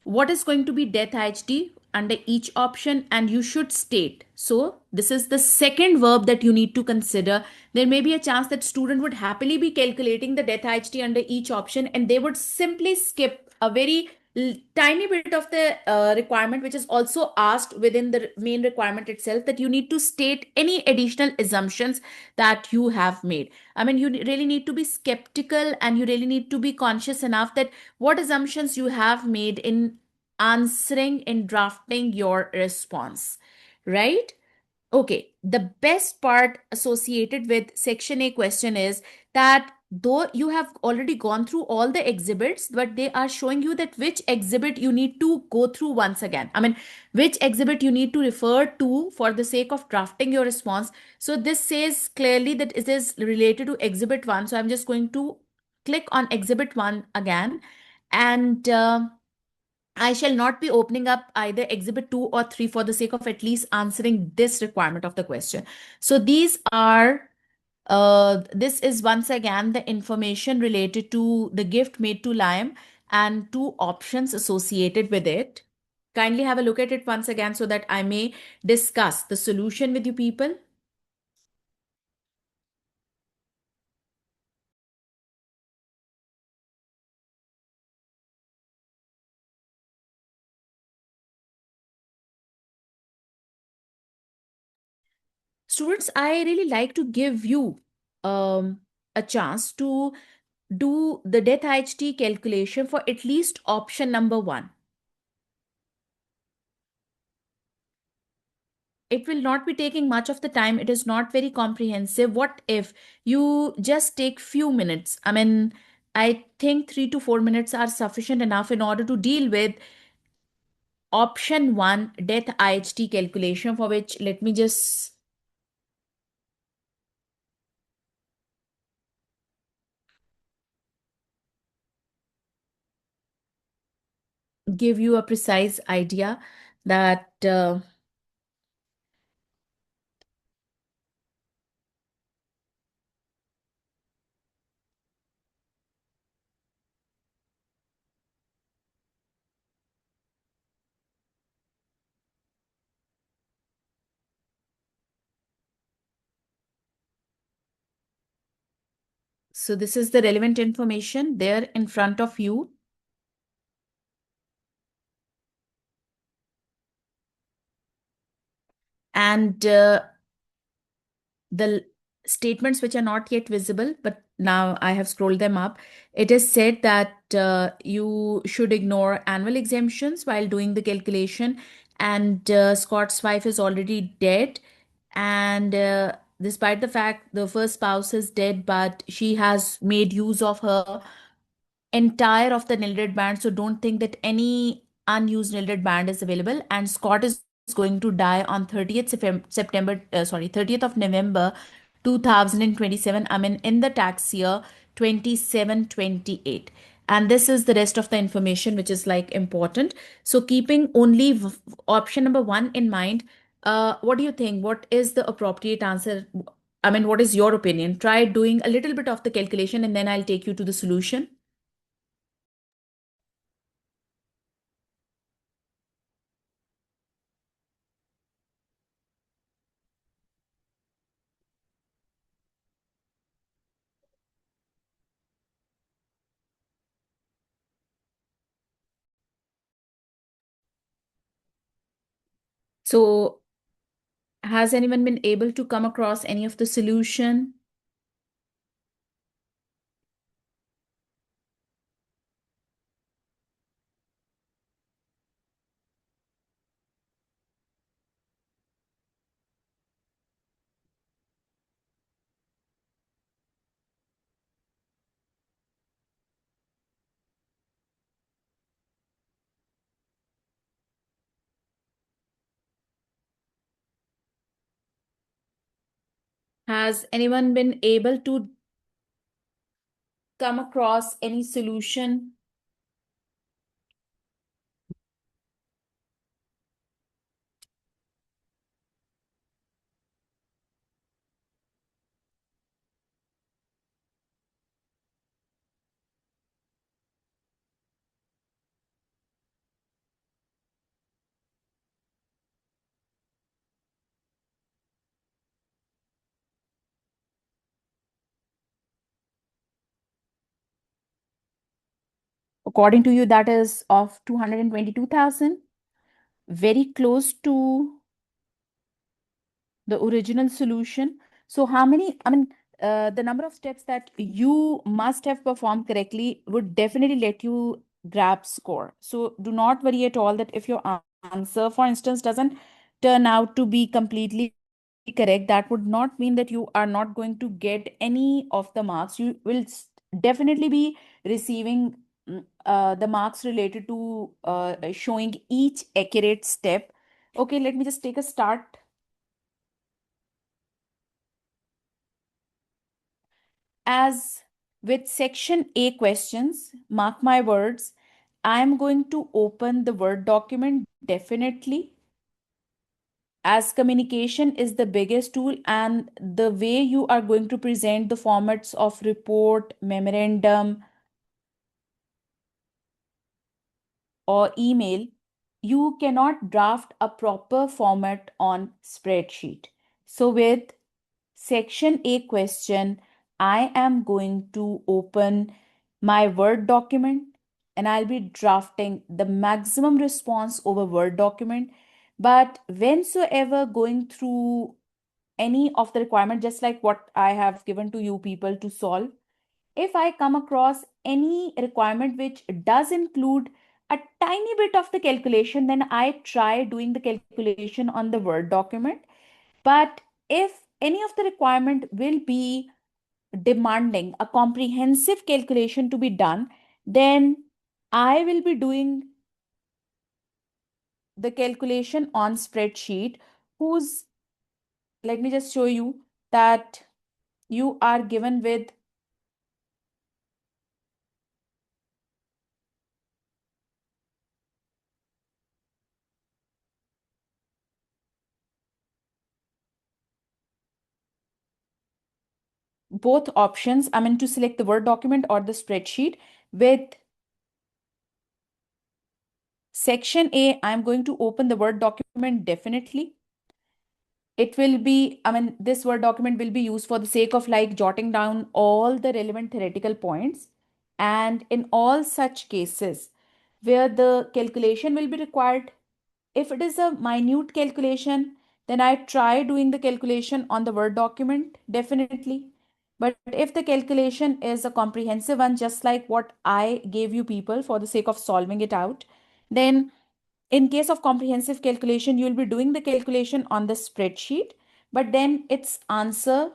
what is going to be death IHT under each option, and you should state. So this is the second verb that you need to consider. There may be a chance that student would happily be calculating the death IHT under each option, and they would simply skip a very tiny bit of the requirement which is also asked within the main requirement itself, that you need to state any additional assumptions that you have made. I mean, you really need to be skeptical, and you really need to be conscious enough that what assumptions you have made in answering, in drafting your response, right? Okay, the best part associated with section A question is that though you have already gone through all the exhibits, but they are showing you that which exhibit you need to go through once again. I mean, which exhibit you need to refer to for the sake of drafting your response. So this says clearly that it is related to exhibit 1. So I'm just going to click on exhibit 1 again, and I shall not be opening up either exhibit 2 or 3 for the sake of at least answering this requirement of the question. So these are this is once again the information related to the gift made to Liam and two options associated with it. Kindly have a look at it once again so that I may discuss the solution with you people. Students, I really like to give you a chance to do the death IHT calculation for at least option number one. It will not be taking much of the time. It is not very comprehensive. What if you just take few minutes? I mean, I think 3 to 4 minutes are sufficient enough in order to deal with option one death IHT calculation, for which let me just give you a precise idea that so this is the relevant information there in front of you. And the statements which are not yet visible, but now I have scrolled them up. It is said that you should ignore annual exemptions while doing the calculation, and Scott's wife is already dead. And despite the fact the first spouse is dead, but she has made use of her entire of the nilded band. So don't think that any unused nilded band is available. And Scott is going to die on 30th September, 30th of November 2027. I mean, in the tax year 2728. And this is the rest of the information which is like important. So keeping only option number one in mind, what do you think? What is the appropriate answer? I mean, what is your opinion? Try doing a little bit of the calculation and then I'll take you to the solution. So, has anyone been able to come across any of the solution? Has anyone been able to come across any solution? According to you, that is of 222,000, very close to the original solution. So, how many, I mean, the number of steps that you must have performed correctly would definitely let you grab score. So, do not worry at all that if your answer, for instance, doesn't turn out to be completely correct, that would not mean that you are not going to get any of the marks. You will definitely be receiving the marks related to showing each accurate step. Okay, let me just take a start. As with section A questions, mark my words, I'm going to open the Word document definitely, as communication is the biggest tool, and the way you are going to present the formats of report, memorandum, or email, you cannot draft a proper format on spreadsheet. So with section A question, I am going to open my Word document and I'll be drafting the maximum response over Word document. But whensoever going through any of the requirement, just like what I have given to you people to solve, if I come across any requirement which does include a tiny bit of the calculation, then I try doing the calculation on the Word document. But if any of the requirement will be demanding a comprehensive calculation to be done, then I will be doing the calculation on spreadsheet, whose, let me just show you that you are given with both options. I mean, to select the Word document or the spreadsheet. With section A, I'm going to open the Word document definitely. It will be, I mean, this Word document will be used for the sake of like jotting down all the relevant theoretical points. And in all such cases where the calculation will be required, if it is a minute calculation, then I try doing the calculation on the Word document, definitely. But if the calculation is a comprehensive one, just like what I gave you people for the sake of solving it out, then in case of comprehensive calculation, you will be doing the calculation on the spreadsheet, but then its answer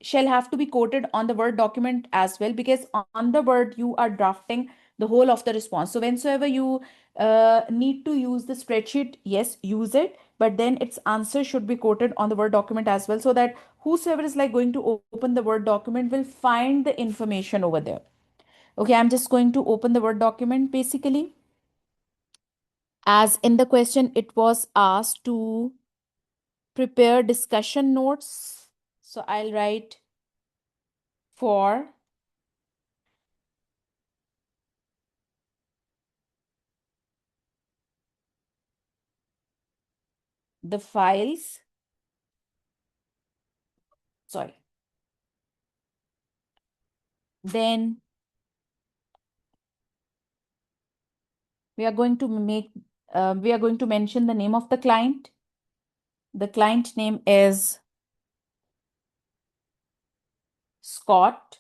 shall have to be quoted on the Word document as well, because on the Word you are drafting the whole of the response. So whensoever you need to use the spreadsheet, yes, use it, but then its answer should be quoted on the Word document as well, so that whosoever is like going to open the Word document will find the information over there. Okay, I'm just going to open the Word document basically. As in the question, it was asked to prepare discussion notes. So I'll write for the files, sorry. Then we are going to we are going to mention the name of the client. The client name is Scott.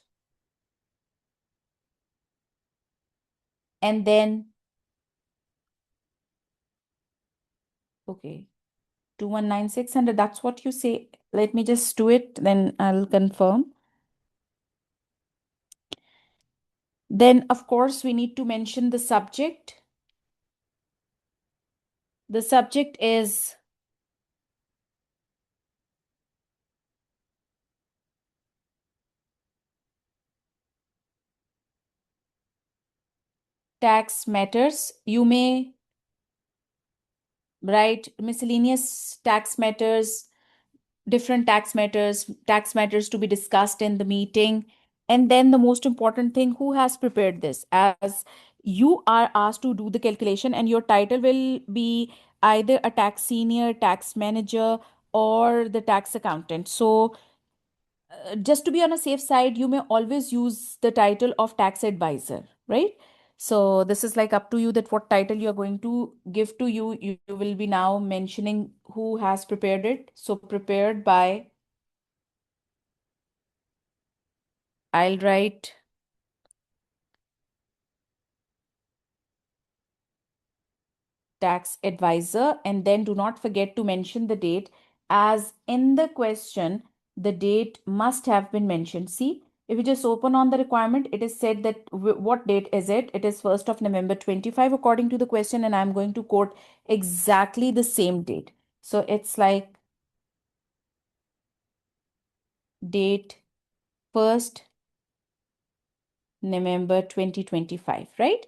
And then, okay, 219,600, that's what you say. Let me just do it, then I'll confirm. Then, of course, we need to mention the subject. The subject is tax matters. You may write miscellaneous tax matters, different tax matters to be discussed in the meeting. And then the most important thing, who has prepared this? As you are asked to do the calculation, and your title will be either a tax senior, tax manager, or the tax accountant. So just to be on a safe side, you may always use the title of tax advisor, right? So this is like up to you that what title you are going to give to you. You will be now mentioning who has prepared it. So prepared by, I'll write tax advisor, and then do not forget to mention the date, as in the question the date must have been mentioned. See, if you just open on the requirement, it is said that what date is it? It is 1st of November 25 according to the question, and I'm going to quote exactly the same date. So it's like date 1st November 2025, right?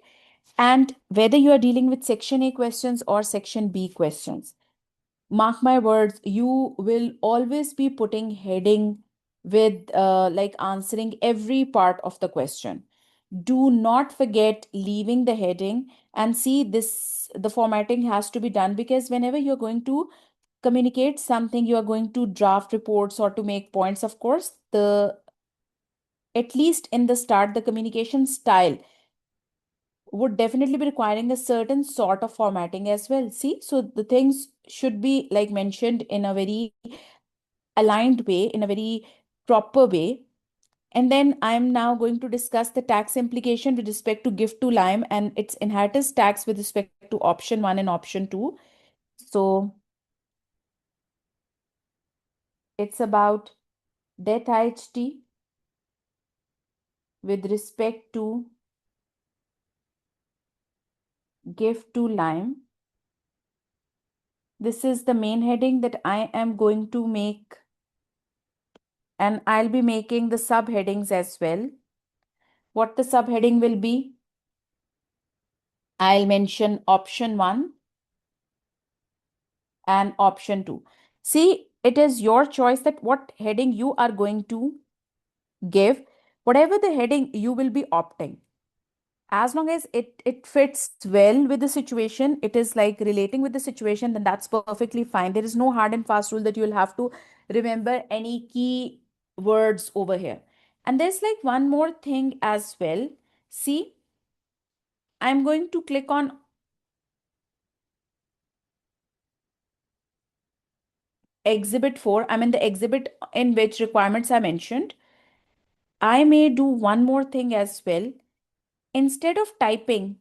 And whether you are dealing with Section A questions or Section B questions, mark my words, you will always be putting heading with like answering every part of the question. Do not forget leaving the heading, and see this, the formatting has to be done, because whenever you're going to communicate something, you are going to draft reports or to make points, of course, the at least in the start, the communication style would definitely be requiring a certain sort of formatting as well. See, so the things should be like mentioned in a very aligned way, in a very proper way. And then I'm now going to discuss the tax implication with respect to gift to Lime and its inheritance tax with respect to option one and option two. So it's about death IHT with respect to gift to Lime. This is the main heading that I am going to make, and I'll be making the subheadings as well. What the subheading will be, I'll mention option one and option two. See, it is your choice that what heading you are going to give. Whatever the heading you will be opting, as long as it fits well with the situation, it is like relating with the situation, then that's perfectly fine. There is no hard and fast rule that you will have to remember any key words over here. And there's like one more thing as well. See, I'm going to click on exhibit 4. I'm in the exhibit in which requirements are mentioned. I may do one more thing as well. Instead of typing,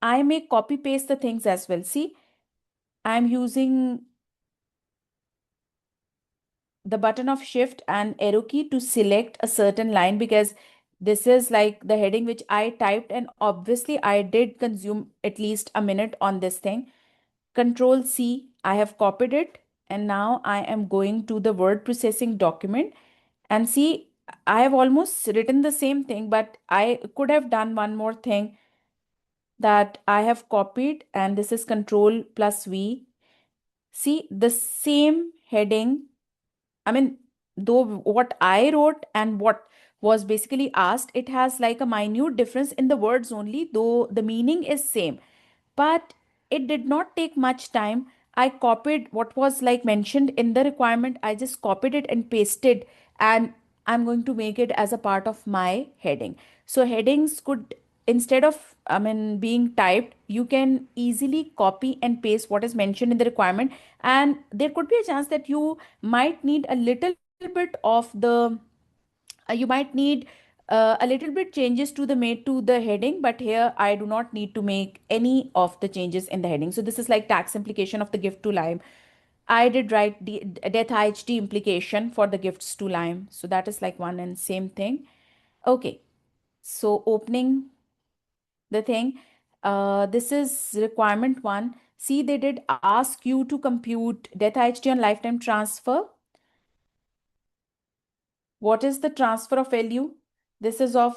I may copy paste the things as well. See, I'm using the button of shift and arrow key to select a certain line, because this is like the heading which I typed, and obviously I did consume at least a minute on this thing. Control C, I have copied it, and now I am going to the word processing document, and see, I have almost written the same thing, but I could have done one more thing, that I have copied, and this is Control plus V. See, the same heading, I mean, though what I wrote and what was basically asked, it has like a minute difference in the words only, though the meaning is same. But it did not take much time. I copied what was like mentioned in the requirement. I just copied it and pasted, and I'm going to make it as a part of my heading. So headings could, instead of, I mean, being typed, you can easily copy and paste what is mentioned in the requirement. And there could be a chance that you might need a little bit of the you might need a little bit changes to the made to the heading, but here I do not need to make any of the changes in the heading. So this is like tax implication of the gift to Lime. I did write the death IHT implication for the gifts to Lime, so that is like one and same thing. Okay, so opening the thing, this is requirement one. See, they did ask you to compute death IHT on lifetime transfer. What is the transfer of value? This is of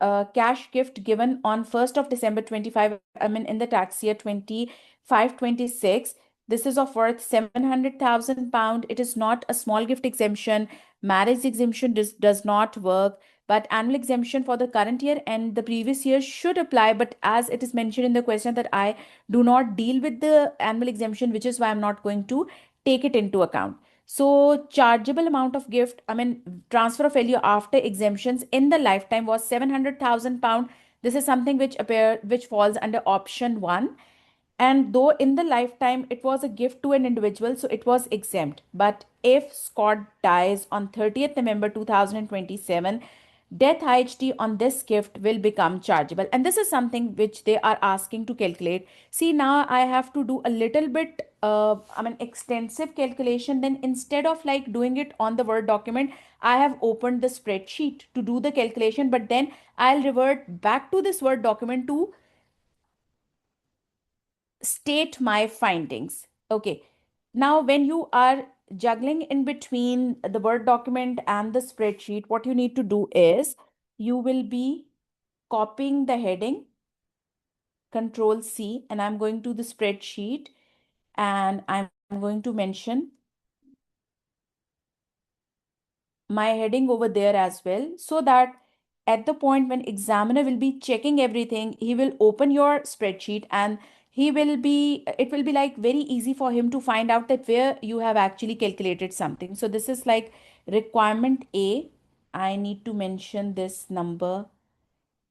cash gift given on 1st of December 25, I mean in the tax year 25-26. This is of worth £700,000. It is not a small gift exemption. Marriage exemption does not work, but annual exemption for the current year and the previous year should apply. But as it is mentioned in the question that I do not deal with the annual exemption, which is why I'm not going to take it into account. So chargeable amount of gift, I mean transfer of value after exemptions in the lifetime was £700,000. This is something which falls under option one. And though in the lifetime it was a gift to an individual, so it was exempt. But if Scott dies on 30th November 2027, death IHT on this gift will become chargeable. And this is something which they are asking to calculate. See, now I have to do a little bit, extensive calculation. Then instead of like doing it on the Word document, I have opened the spreadsheet to do the calculation. But then I'll revert back to this Word document to state my findings. Okay. Now, when you are juggling in between the Word document and the spreadsheet, what you need to do is you will be copying the heading, Control C, and I'm going to the spreadsheet and I'm going to mention my heading over there as well, so that at the point when examiner will be checking everything, he will open your spreadsheet and it will be like very easy for him to find out that where you have actually calculated something. So this is like requirement A. I need to mention this number,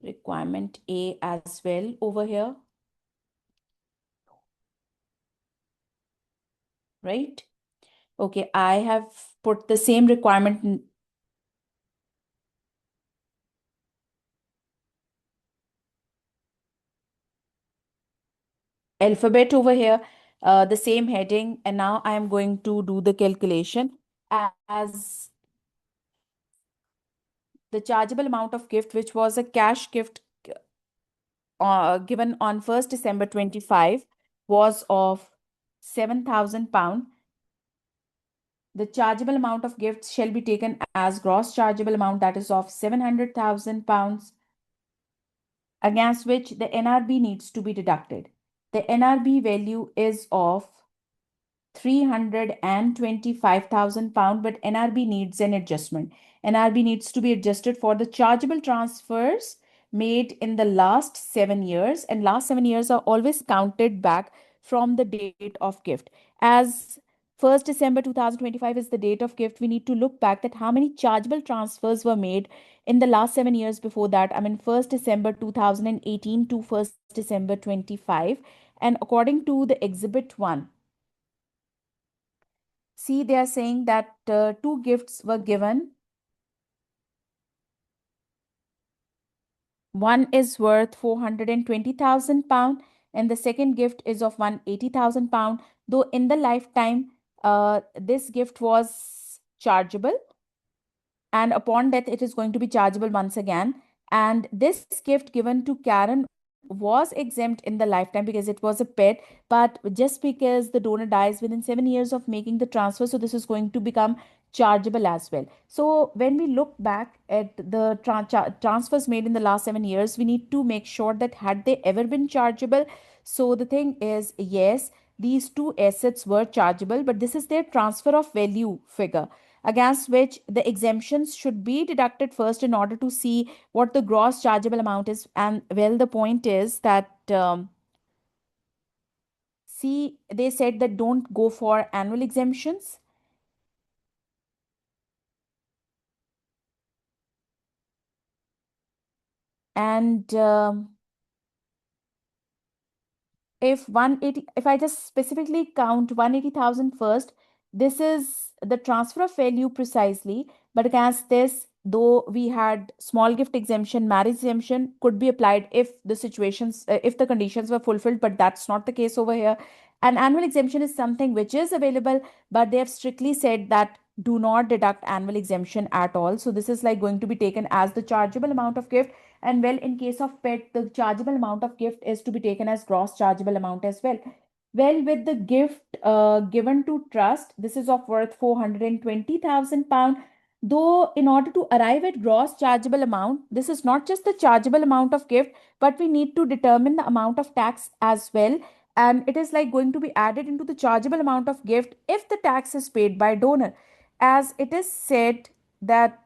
requirement A, as well over here, right? Okay, I have put the same requirement alphabet over here, the same heading, and now I am going to do the calculation as the chargeable amount of gift, which was a cash gift given on 1st December 25, was of £7,000. The chargeable amount of gifts shall be taken as gross chargeable amount, that is of £700,000, against which the NRB needs to be deducted. The NRB value is of £325,000, but NRB needs an adjustment. NRB needs to be adjusted for the chargeable transfers made in the last 7 years, and last 7 years are always counted back from the date of gift. As 1st December 2025 is the date of gift, we need to look back at how many chargeable transfers were made in the last 7 years before that. I mean, 1st December 2018 to 1st December 25. And according to the Exhibit 1, see, they are saying that two gifts were given. One is worth £420,000 and the second gift is of £180,000. Though in the lifetime, this gift was chargeable, and upon death it is going to be chargeable once again. And this gift given to Karen was exempt in the lifetime because it was a pet, but just because the donor dies within 7 years of making the transfer, so this is going to become chargeable as well. So when we look back at the transfers made in the last 7 years, we need to make sure that had they ever been chargeable. So the thing is, yes, these two assets were chargeable, but this is their transfer of value figure, against which the exemptions should be deducted first in order to see what the gross chargeable amount is. And well, the point is that, see, they said that don't go for annual exemptions. And if I just specifically count 180,000 first, this is the transfer of value precisely. But against this, though we had small gift exemption, marriage exemption could be applied if the situations, if the conditions were fulfilled, but that's not the case over here. An annual exemption is something which is available, but they have strictly said that do not deduct annual exemption at all. So this is like going to be taken as the chargeable amount of gift. And well, in case of pet, the chargeable amount of gift is to be taken as gross chargeable amount as well. Well, with the gift given to trust, this is of worth £420,000. Though, in order to arrive at gross chargeable amount, this is not just the chargeable amount of gift, but we need to determine the amount of tax as well. And it is like going to be added into the chargeable amount of gift if the tax is paid by donor. As it is said that.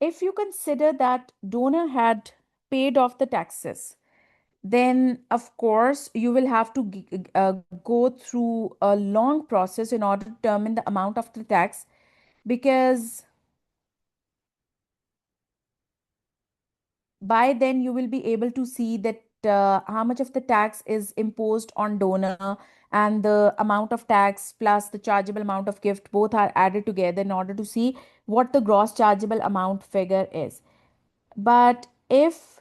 If you consider that donor had paid off the taxes, then of course you will have to go through a long process in order to determine the amount of the tax, because by then you will be able to see that how much of the tax is imposed on donor and the amount of tax plus the chargeable amount of gift both are added together in order to see what the gross chargeable amount figure is. But if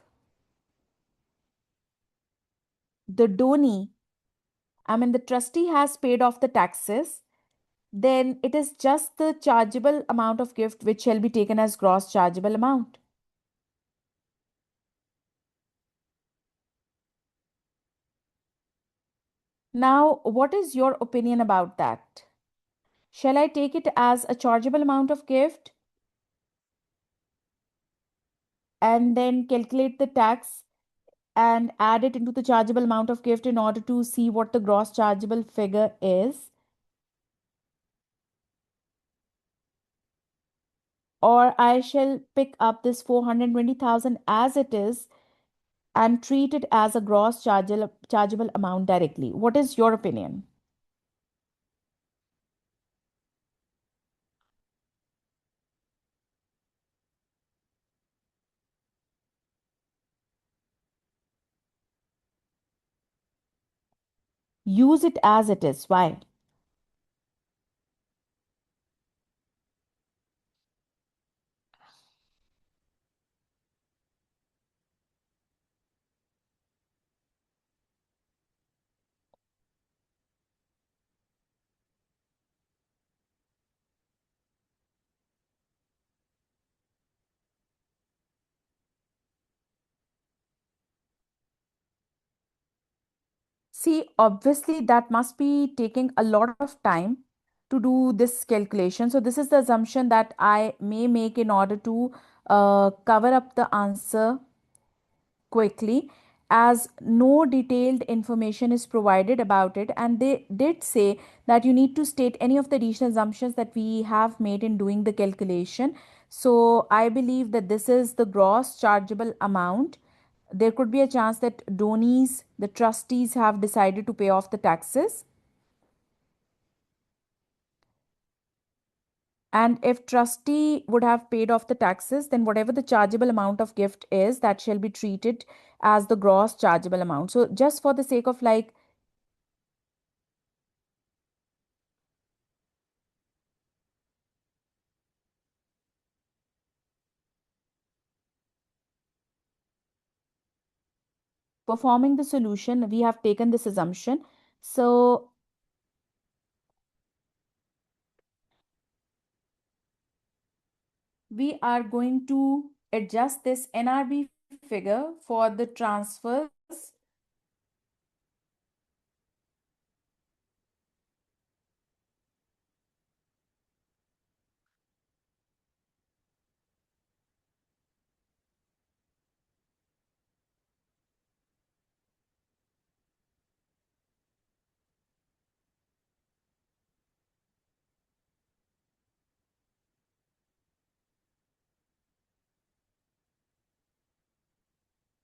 the donee, I mean the trustee, has paid off the taxes, then it is just the chargeable amount of gift which shall be taken as gross chargeable amount. Now, what is your opinion about that? Shall I take it as a chargeable amount of gift and then calculate the tax and add it into the chargeable amount of gift in order to see what the gross chargeable figure is? Or I shall pick up this 420,000 as it is and treat it as a gross chargeable amount directly. What is your opinion? Use it as it is. Why? See, obviously, that must be taking a lot of time to do this calculation. So, this is the assumption that I may make in order to cover up the answer quickly, as no detailed information is provided about it. And they did say that you need to state any of the additional assumptions that we have made in doing the calculation. So, I believe that this is the gross chargeable amount. There could be a chance that donees, the trustees, have decided to pay off the taxes. And if trustee would have paid off the taxes, then whatever the chargeable amount of gift is, that shall be treated as the gross chargeable amount. So just for the sake of like performing the solution, we have taken this assumption. So we are going to adjust this NRV figure for the transfers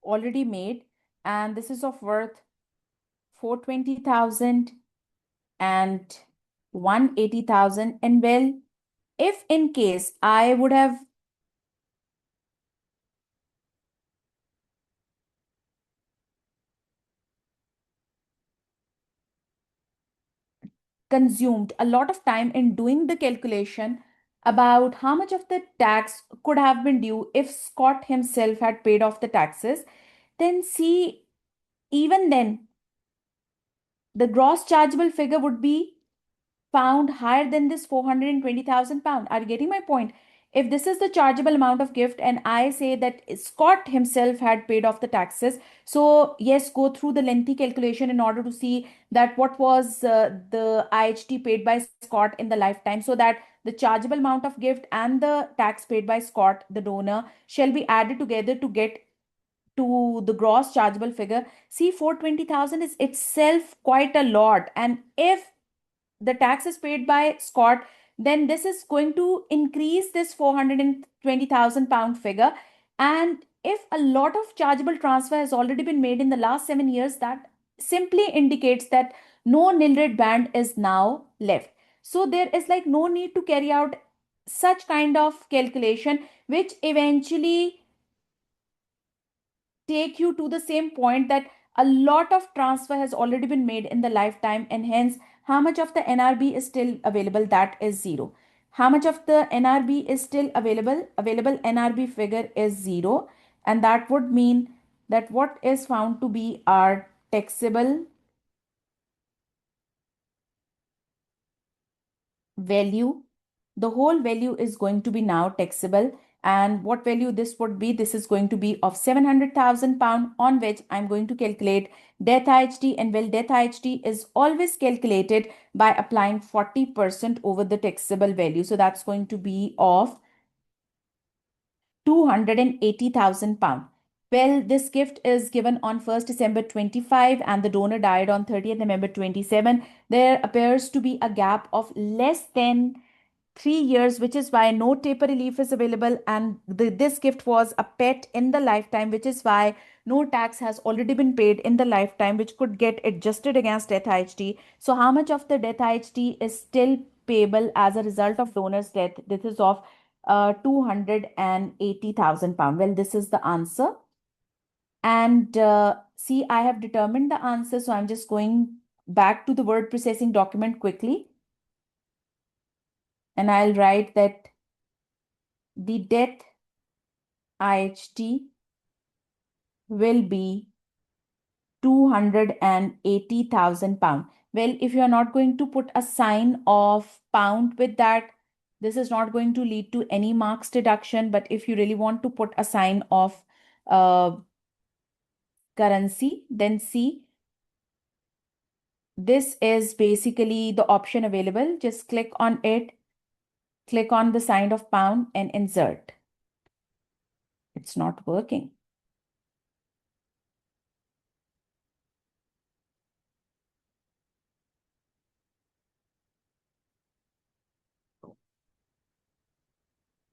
already made, and this is of worth 420,000 and 180,000. And well, if in case I would have consumed a lot of time in doing the calculation about how much of the tax could have been due if Scott himself had paid off the taxes, then see, even then, the gross chargeable figure would be found higher than this 420,000 pound. Are you getting my point? If this is the chargeable amount of gift and I say that Scott himself had paid off the taxes, so yes, go through the lengthy calculation in order to see that what was the IHT paid by Scott in the lifetime, so that the chargeable amount of gift and the tax paid by Scott, the donor, shall be added together to get to the gross chargeable figure. See, 420,000 is itself quite a lot. And if the tax is paid by Scott, then this is going to increase this 420,000 pound figure. And if a lot of chargeable transfer has already been made in the last 7 years, that simply indicates that no nil rate band is now left. So there is like no need to carry out such kind of calculation, which eventually take you to the same point that a lot of transfer has already been made in the lifetime, and hence how much of the NRB is still available? That is zero. How much of the NRB is still available? Available NRB figure is zero, and that would mean that what is found to be our taxable value, the whole value is going to be now taxable. And what value this would be? This is going to be of 700,000 pound, on which I'm going to calculate death IHT. And well, death IHT is always calculated by applying 40% over the taxable value. So that's going to be of 280,000 pound. Well, this gift is given on 1st December 25 and the donor died on 30th November 27. There appears to be a gap of less than 3 years, which is why no taper relief is available. And this gift was a pet in the lifetime, which is why no tax has already been paid in the lifetime, which could get adjusted against death IHT. So, how much of the death IHT is still payable as a result of donor's death? This is of 280,000 pound. Well, this is the answer. And see, I have determined the answer. So, I'm just going back to the word processing document quickly. And I'll write that the death IHT will be 280,000 pound. Well, if you are not going to put a sign of pound with that, this is not going to lead to any marks deduction. But if you really want to put a sign of currency, then see, this is basically the option available. Just click on it, click on the sign of pound and insert. It's not working.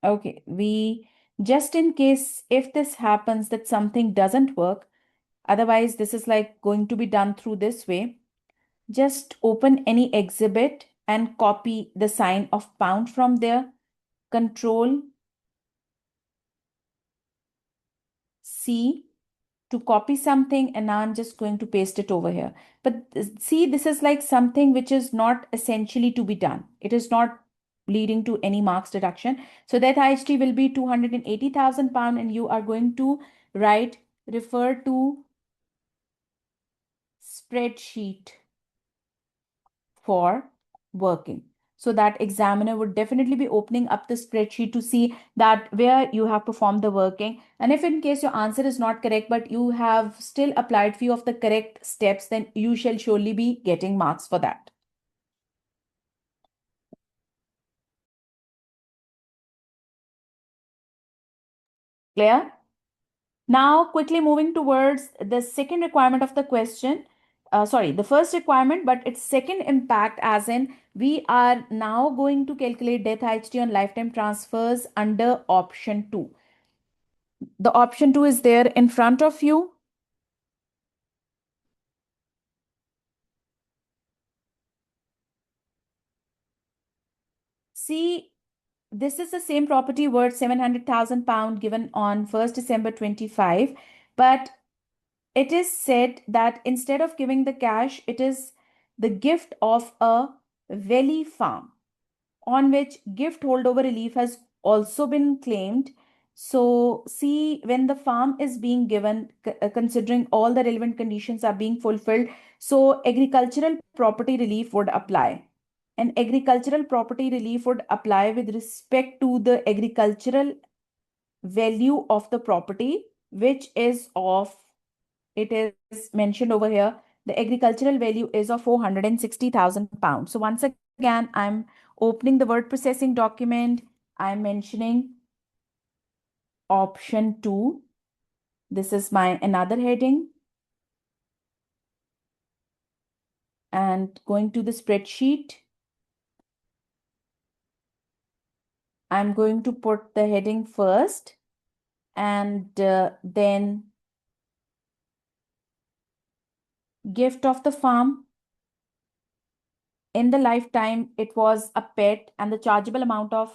Okay, we just in case if this happens that something doesn't work, otherwise this is like going to be done through this way. Just open any exhibit and copy the sign of pound from there. Control C to copy something, and now I'm just going to paste it over here. But see, this is like something which is not essentially to be done. It is not leading to any marks deduction. So that IHT will be 280,000 pound, and you are going to write refer to spreadsheet for working. So that examiner would definitely be opening up the spreadsheet to see that where you have performed the working. And if in case your answer is not correct, but you have still applied few of the correct steps, then you shall surely be getting marks for that. Clear? Now, quickly moving towards the second requirement of the question. Sorry, the first requirement, but its second impact, as in we are now going to calculate death IHT on lifetime transfers under option 2. The option 2 is there in front of you. See, this is the same property worth 700,000 pound given on 1st December 25, but it is said that instead of giving the cash, it is the gift of a valley farm, on which gift holdover relief has also been claimed. So, see, when the farm is being given, considering all the relevant conditions are being fulfilled, so agricultural property relief would apply. And agricultural property relief would apply with respect to the agricultural value of the property, which is of, it is mentioned over here, the agricultural value is of 460,000 pounds. So once again, I'm opening the word processing document. I'm mentioning option 2. This is my another heading. And going to the spreadsheet, I'm going to put the heading first and then gift of the farm. In the lifetime, it was a pet, and the chargeable amount of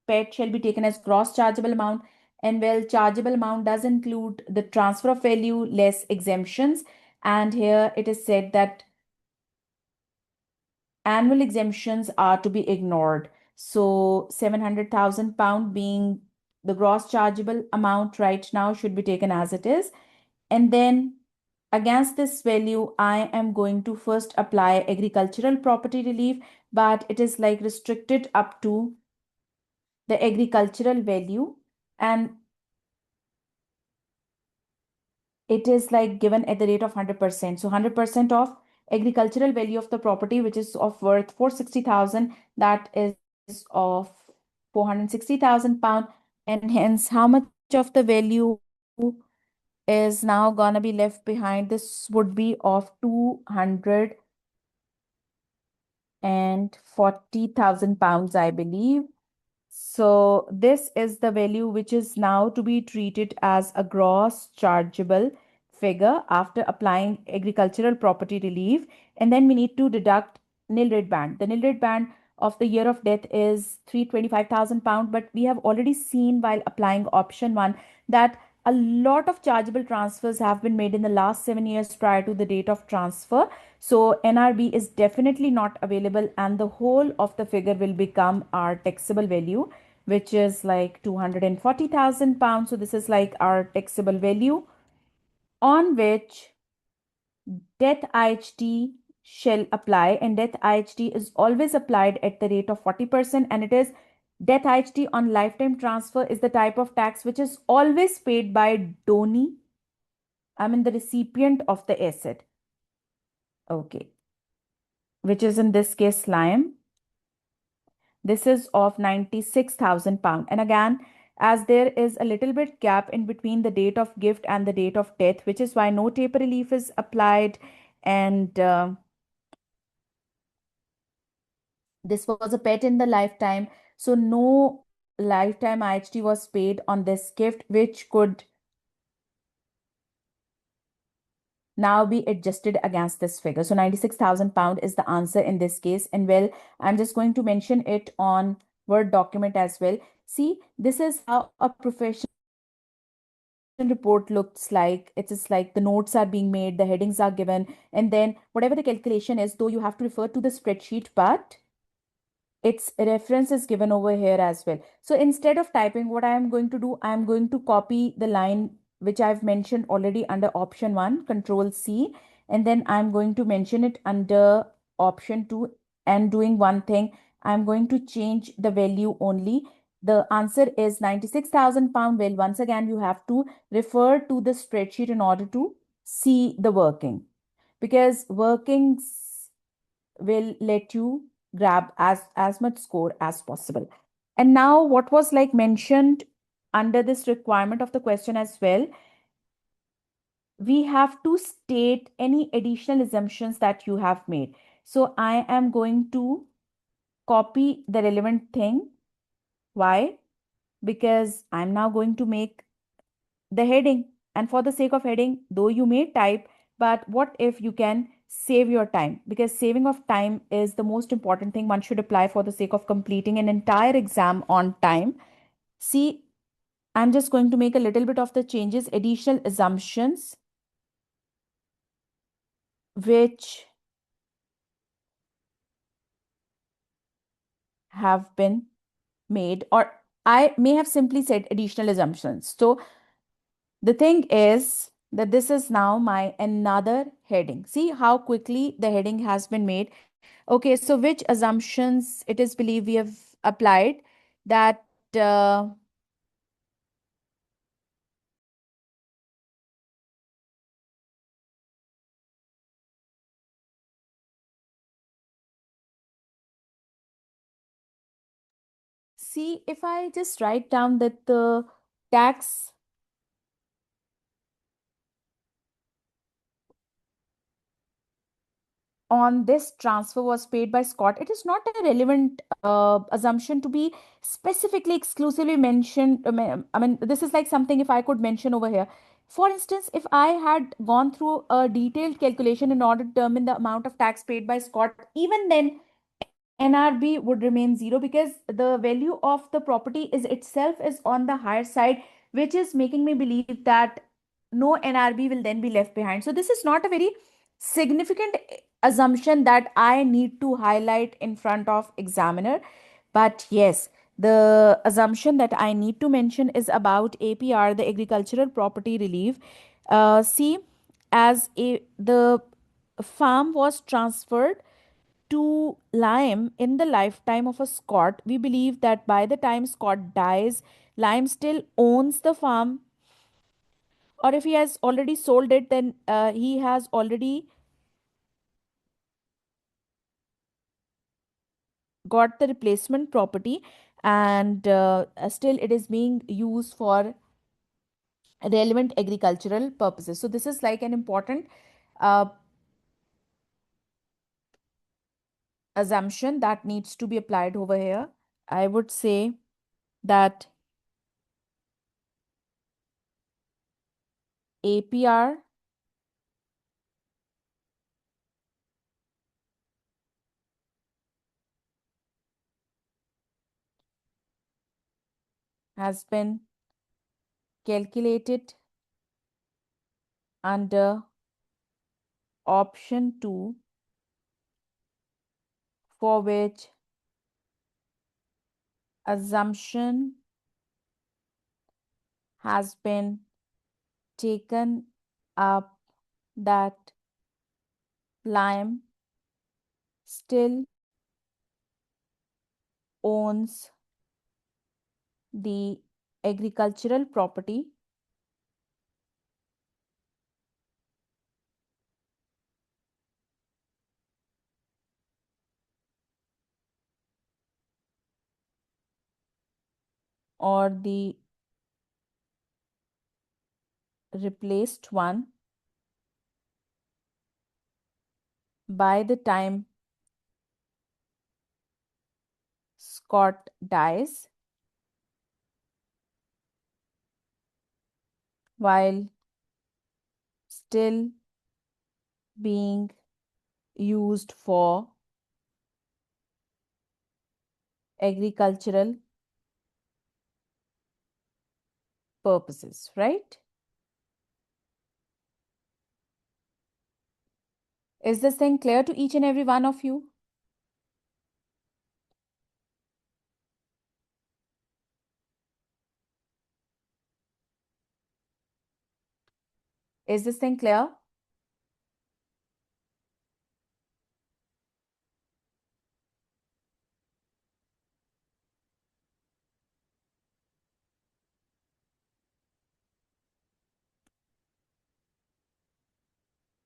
pet shall be taken as gross chargeable amount. And well, chargeable amount does include the transfer of value less exemptions. And here it is said that annual exemptions are to be ignored. So £700,000 being the gross chargeable amount right now should be taken as it is. And then against this value, I am going to first apply agricultural property relief, but it is like restricted up to the agricultural value. And it is like given at the rate of 100%. So 100% of agricultural value of the property, which is of worth 460,000, that is of 460,000 pound. And hence, how much of the value is now gonna be left behind? This would be of 240,000 pounds, I believe. So this is the value which is now to be treated as a gross chargeable figure after applying agricultural property relief. And then we need to deduct nil rate band. The nil rate band of the year of death is 325,000 pound. But we have already seen while applying option one that a lot of chargeable transfers have been made in the last 7 years prior to the date of transfer. So NRB is definitely not available, and the whole of the figure will become our taxable value, which is like 240,000 pounds. So this is like our taxable value on which death IHT shall apply, and death IHT is always applied at the rate of 40%, and it is death IHT on lifetime transfer is the type of tax which is always paid by donee, I mean the recipient of the asset. Okay, which is in this case Lime. This is of 96,000 pound. And again, as there is a little bit gap in between the date of gift and the date of death, which is why no taper relief is applied. And this was a pet in the lifetime. So no lifetime IHT was paid on this gift, which could now be adjusted against this figure. So 96,000 pound is the answer in this case. And well, I'm just going to mention it on Word document as well. See, this is how a professional report looks like. It is like the notes are being made, the headings are given, and then whatever the calculation is, though you have to refer to the spreadsheet, but its reference is given over here as well. So instead of typing, what I am going to do, I am going to copy the line which I've mentioned already under option 1, Control C, and then I'm going to mention it under option 2, and doing one thing, I'm going to change the value only. The answer is 96,000 pound. Well, once again, you have to refer to the spreadsheet in order to see the working, because workings will let you grab as much score as possible. And now what was like mentioned under this requirement of the question as well, we have to state any additional assumptions that you have made. So I am going to copy the relevant thing. Why? Because I'm now going to make the heading, and for the sake of heading, though you may type, but what if you can save your time, because saving of time is the most important thing one should apply for the sake of completing an entire exam on time. See, I'm just going to make a little bit of the changes, additional assumptions which have been made, or I may have simply said additional assumptions. So the thing is that this is now my another heading. See how quickly the heading has been made. Okay, so which assumptions it is believed we have applied that see, if I just write down that the tax on this transfer was paid by Scott, it is not a relevant assumption to be specifically exclusively mentioned. I mean, this is like something if I could mention over here. For instance, if I had gone through a detailed calculation in order to determine the amount of tax paid by Scott, even then NRB would remain zero, because the value of the property is itself is on the higher side, which is making me believe that no NRB will then be left behind. So this is not a very significant assumption that I need to highlight in front of examiner. But yes, the assumption that I need to mention is about APR, the agricultural property relief. See, as the farm was transferred to Lyme in the lifetime of a Scot, we believe that by the time Scott dies, Lyme still owns the farm, or if he has already sold it, then he has already got the replacement property, and still it is being used for relevant agricultural purposes. So this is like an important uh, assumption that needs to be applied over here. I would say that APR has been calculated under option 2, for which assumption has been taken up that Lyme still owns the agricultural property or the replaced one by the time Scott dies, while still being used for agricultural purposes, right? Is this thing clear to each and every one of you? Is this thing clear?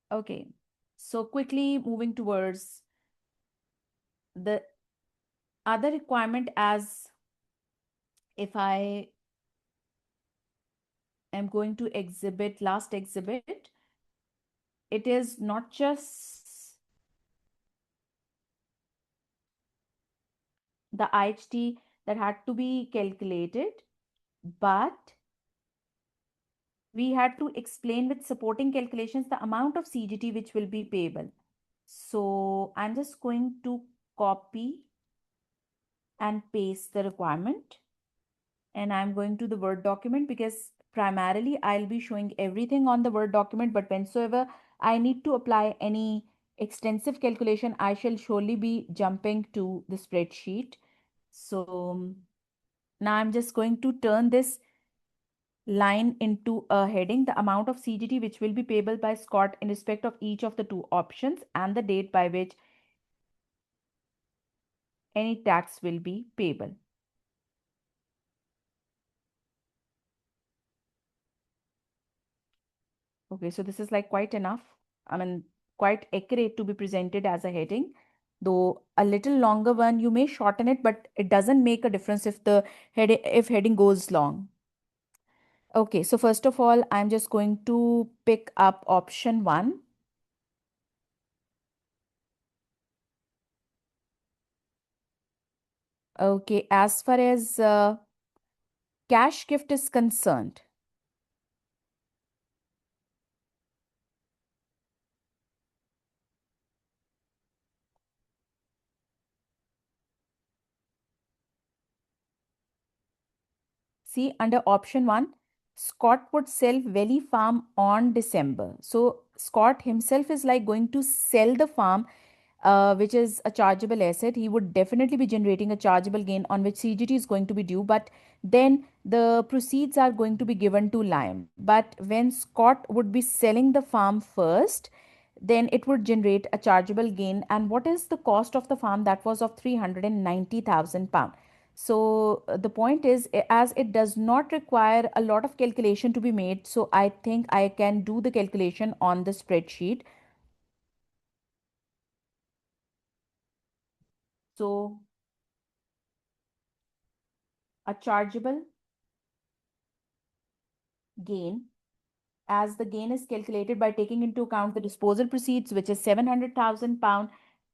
Okay, so quickly moving towards the other requirement, as if I am going to exhibit, last exhibit, it is not just the IHT that had to be calculated, but we had to explain with supporting calculations the amount of CGT which will be payable. So I'm just going to copy and paste the requirement, and I'm going to the Word document, because primarily I'll be showing everything on the Word document, but whensoever I need to apply any extensive calculation, I shall surely be jumping to the spreadsheet. So now I'm just going to turn this line into a heading, the amount of CGT which will be payable by Scott in respect of each of the two options, and the date by which any tax will be payable. Okay, so this is like quite enough. I mean, quite accurate to be presented as a heading. Though a little longer one, you may shorten it, but it doesn't make a difference if the heading goes long. Okay, so first of all, I'm just going to pick up option 1. Okay, as far as cash gift is concerned, see under option 1, Scott would sell Valley Farm on December. So Scott himself is like going to sell the farm, which is a chargeable asset. He would definitely be generating a chargeable gain on which CGT is going to be due, but then the proceeds are going to be given to Lime. But when Scott would be selling the farm first, then it would generate a chargeable gain. And what is the cost of the farm? That was of 390,000 pound. So the point is, as it does not require a lot of calculation to be made, so I think I can do the calculation on the spreadsheet. So a chargeable gain, as the gain is calculated by taking into account the disposal proceeds, which is 700,000 pound,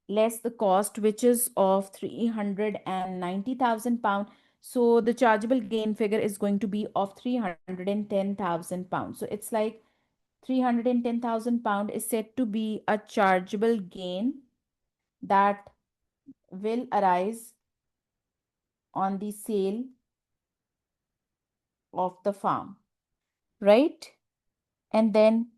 less the cost, which is of 390,000 pound. So the chargeable gain figure is going to be of 310,000 pounds. So it's like 310,000 pound is said to be a chargeable gain that will arise on the sale of the farm, right? And then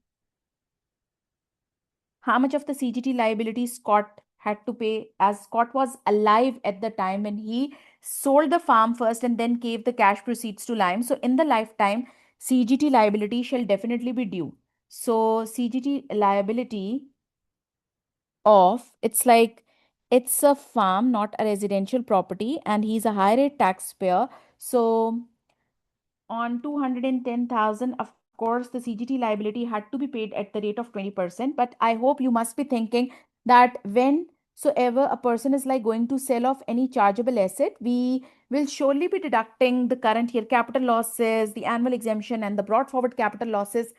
how much of the CGT liability Scott had to pay, as Scott was alive at the time when he sold the farm first and then gave the cash proceeds to Lime. So in the lifetime, CGT liability shall definitely be due. So CGT liability of, it's like, it's a farm, not a residential property, and he's a high rate taxpayer. So on 210,000, of course, the CGT liability had to be paid at the rate of 20%. But I hope you must be thinking that whensoever a person is like going to sell off any chargeable asset, we will surely be deducting the current year capital losses, the annual exemption, and the brought forward capital losses.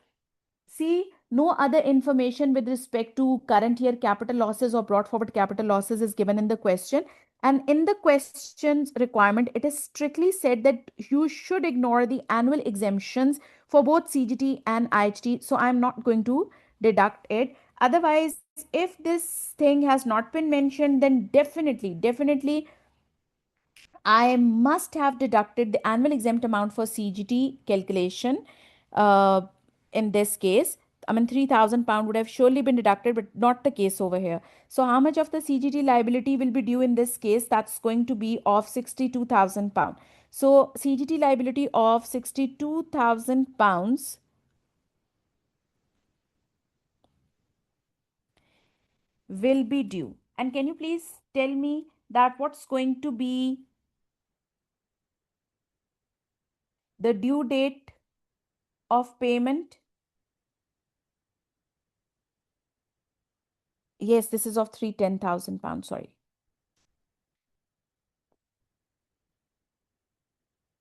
See, no other information with respect to current year capital losses or brought forward capital losses is given in the question. And in the question's requirement, it is strictly said that you should ignore the annual exemptions for both CGT and IHT. So I'm not going to deduct it. Otherwise, if this thing has not been mentioned, then definitely I must have deducted the annual exempt amount for CGT calculation. Uh, in this case, I mean, 3,000 pound would have surely been deducted, but not the case over here. So how much of the CGT liability will be due in this case? That's going to be of 62,000 pound. So CGT liability of 62,000 pounds will be due. And can you please tell me that what's going to be the due date of payment? Yes, this is of 310,000 pounds. Sorry.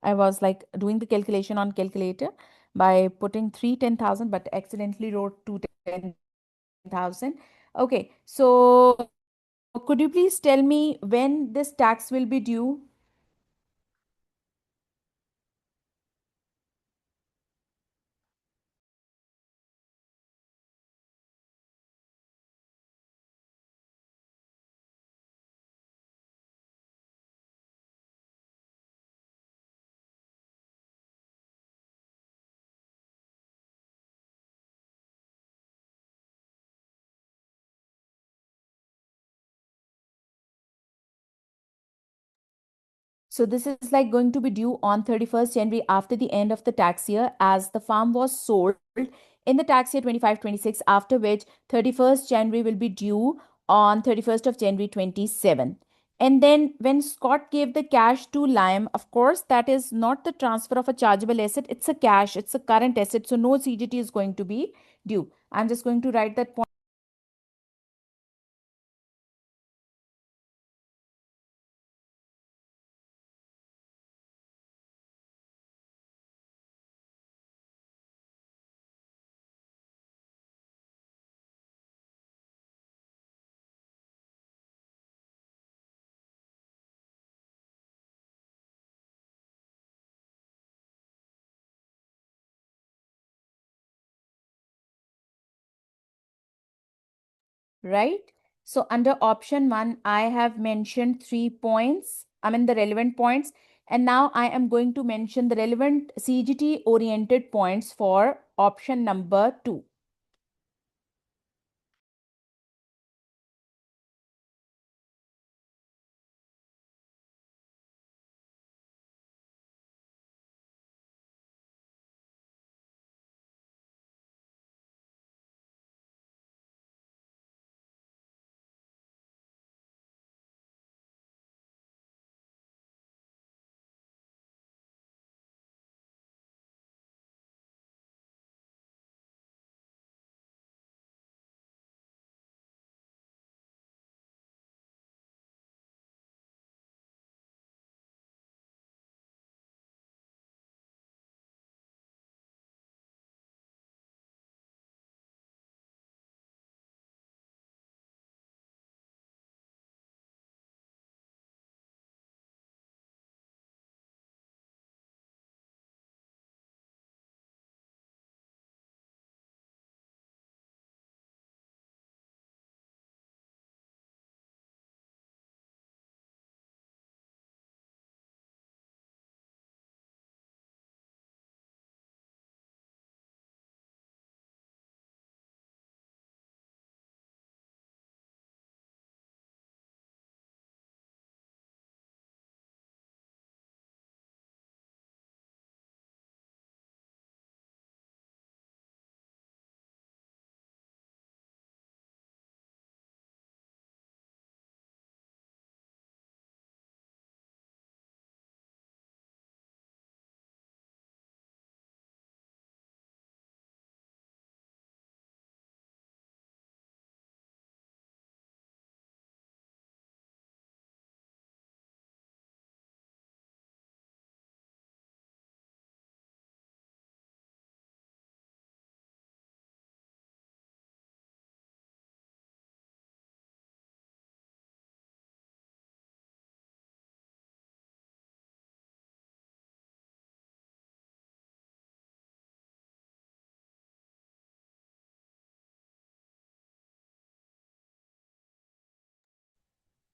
I was like doing the calculation on calculator by putting 310,000, but accidentally wrote 210,000. Okay, so could you please tell me when this tax will be due? So this is like going to be due on 31st January after the end of the tax year, as the farm was sold in the tax year 25-26, after which 31st January will be due on 31st of January 27. And then when Scott gave the cash to Lime, of course, that is not the transfer of a chargeable asset. It's a cash, it's a current asset. So no CGT is going to be due. I'm just going to write that point. Right? So under option one, I have mentioned 3 points. I mean the relevant points. And now I am going to mention the relevant CGT oriented points for option number 2.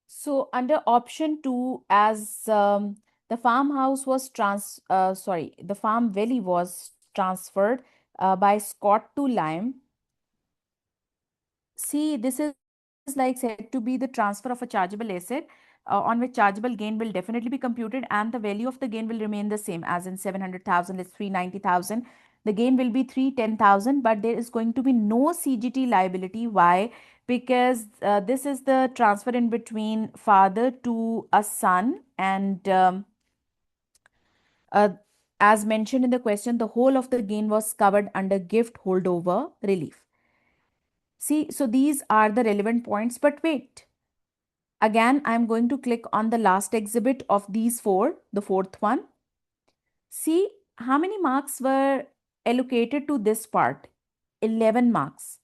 So under option 2, as the farmhouse was the farm valley was transferred by Scott to Lyme. See, this is like said to be the transfer of a chargeable asset on which chargeable gain will definitely be computed, and the value of the gain will remain the same, as in 700,000 is 390,000. The gain will be 310,000, but there is going to be no CGT liability. Why? Because this is the transfer in between father to a son, and uh, as mentioned in the question, the whole of the gain was covered under gift holdover relief. See, so these are the relevant points, but wait. Again, I'm going to click on the last exhibit of these four, the fourth one. See how many marks were allocated to this part? 11 marks.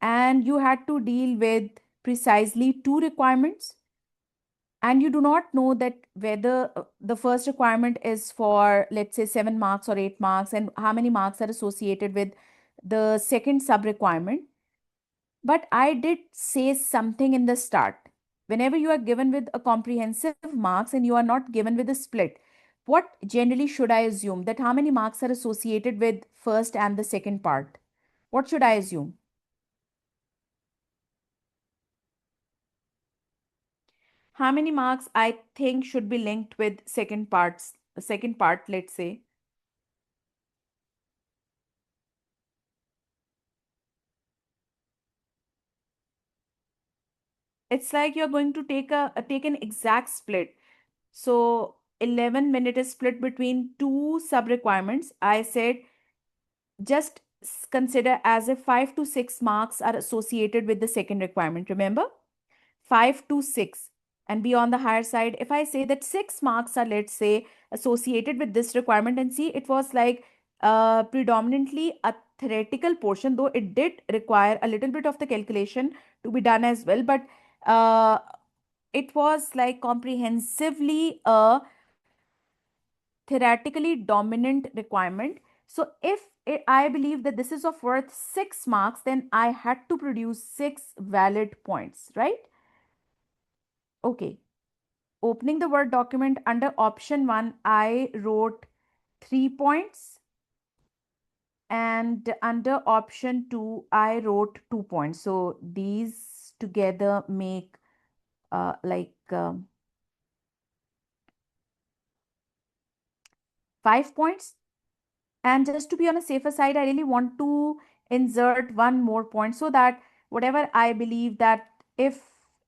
And you had to deal with precisely two requirements. And you do not know that whether the first requirement is for, let's say, 7 marks or 8 marks, and how many marks are associated with the second sub requirement. But I did say something in the start. Whenever you are given with a comprehensive marks and you are not given with a split, what generally should I assume? That how many marks are associated with first and the second part? What should I assume? How many marks I think should be linked with second part, let's say. It's like you're going to take an exact split. So 11 minute is split between two sub requirements. I said just consider as if 5 to 6 marks are associated with the second requirement. Remember, 5 to 6. And be on the higher side, if I say that 6 marks are, let's say, associated with this requirement, and see, it was like predominantly a theoretical portion, though it did require a little bit of the calculation to be done as well, but uh, it was like comprehensively a theoretically dominant requirement. So if I believe that this is of worth 6 marks, then I had to produce 6 valid points, right? Okay. Opening the Word document, under option 1, I wrote 3 points, and under option 2, I wrote 2 points. So these together make like 5 points. And just to be on a safer side, I really want to insert one more point, so that whatever I believe that if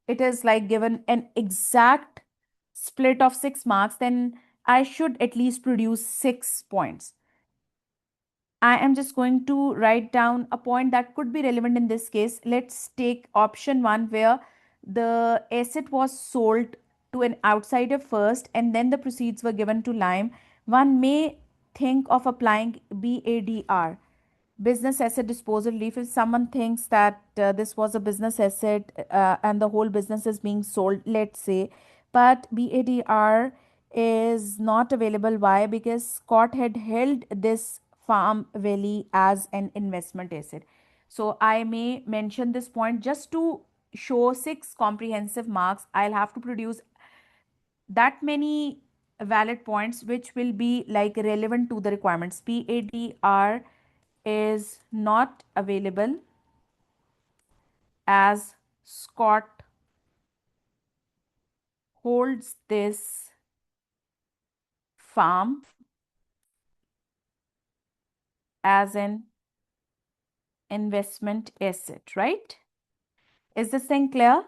it is like given an exact split of 6 marks, then I should at least produce 6 points. I am just going to write down a point that could be relevant in this case. Let's take option 1, where the asset was sold to an outsider first and then the proceeds were given to Lime. One may think of applying BADR, business asset disposal relief. If someone thinks that this was a business asset and the whole business is being sold, let's say, but BADR is not available. Why? Because Scott had held this farm valley as an investment asset. So I may mention this point just to show 6 comprehensive marks. I'll have to produce that many valid points which will be like relevant to the requirements. PADR is not available as Scott holds this farm as an investment asset, right? Is this thing clear?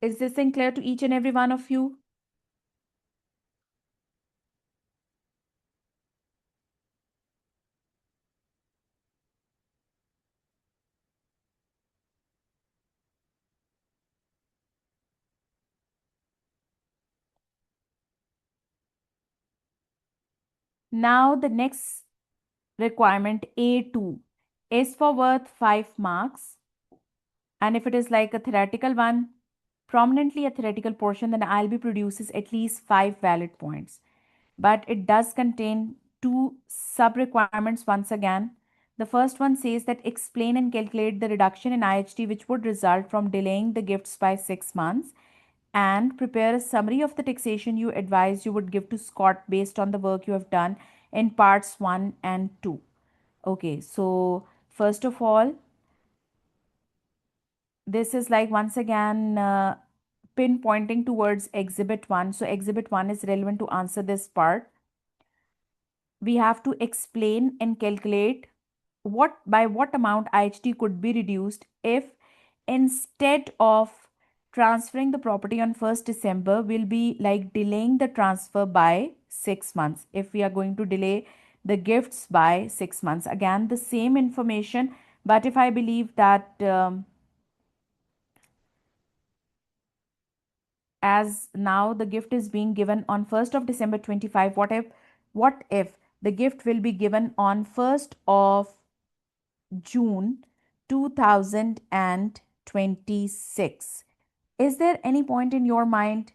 Is this thing clear to each and every one of you? Now the next requirement, A2, is for worth 5 marks. And if it is like a theoretical one, prominently a theoretical portion, then ILB produces at least 5 valid points. But it does contain 2 sub requirements once again. The first one says that explain and calculate the reduction in IHT which would result from delaying the gifts by 6 months, and prepare a summary of the taxation you advise you would give to Scott based on the work you have done in parts 1 and 2. Okay, so first of all, this is like once again pinpointing towards exhibit 1. So exhibit 1 is relevant to answer this part. We have to explain and calculate what by what amount IHT could be reduced if instead of transferring the property on 1st December, we'll be like delaying the transfer by 6 months. If we are going to delay the gifts by 6 months, again the same information, but if I believe that as now the gift is being given on 1st of December 25, what if the gift will be given on 1st of June 2026? Is there any point in your mind?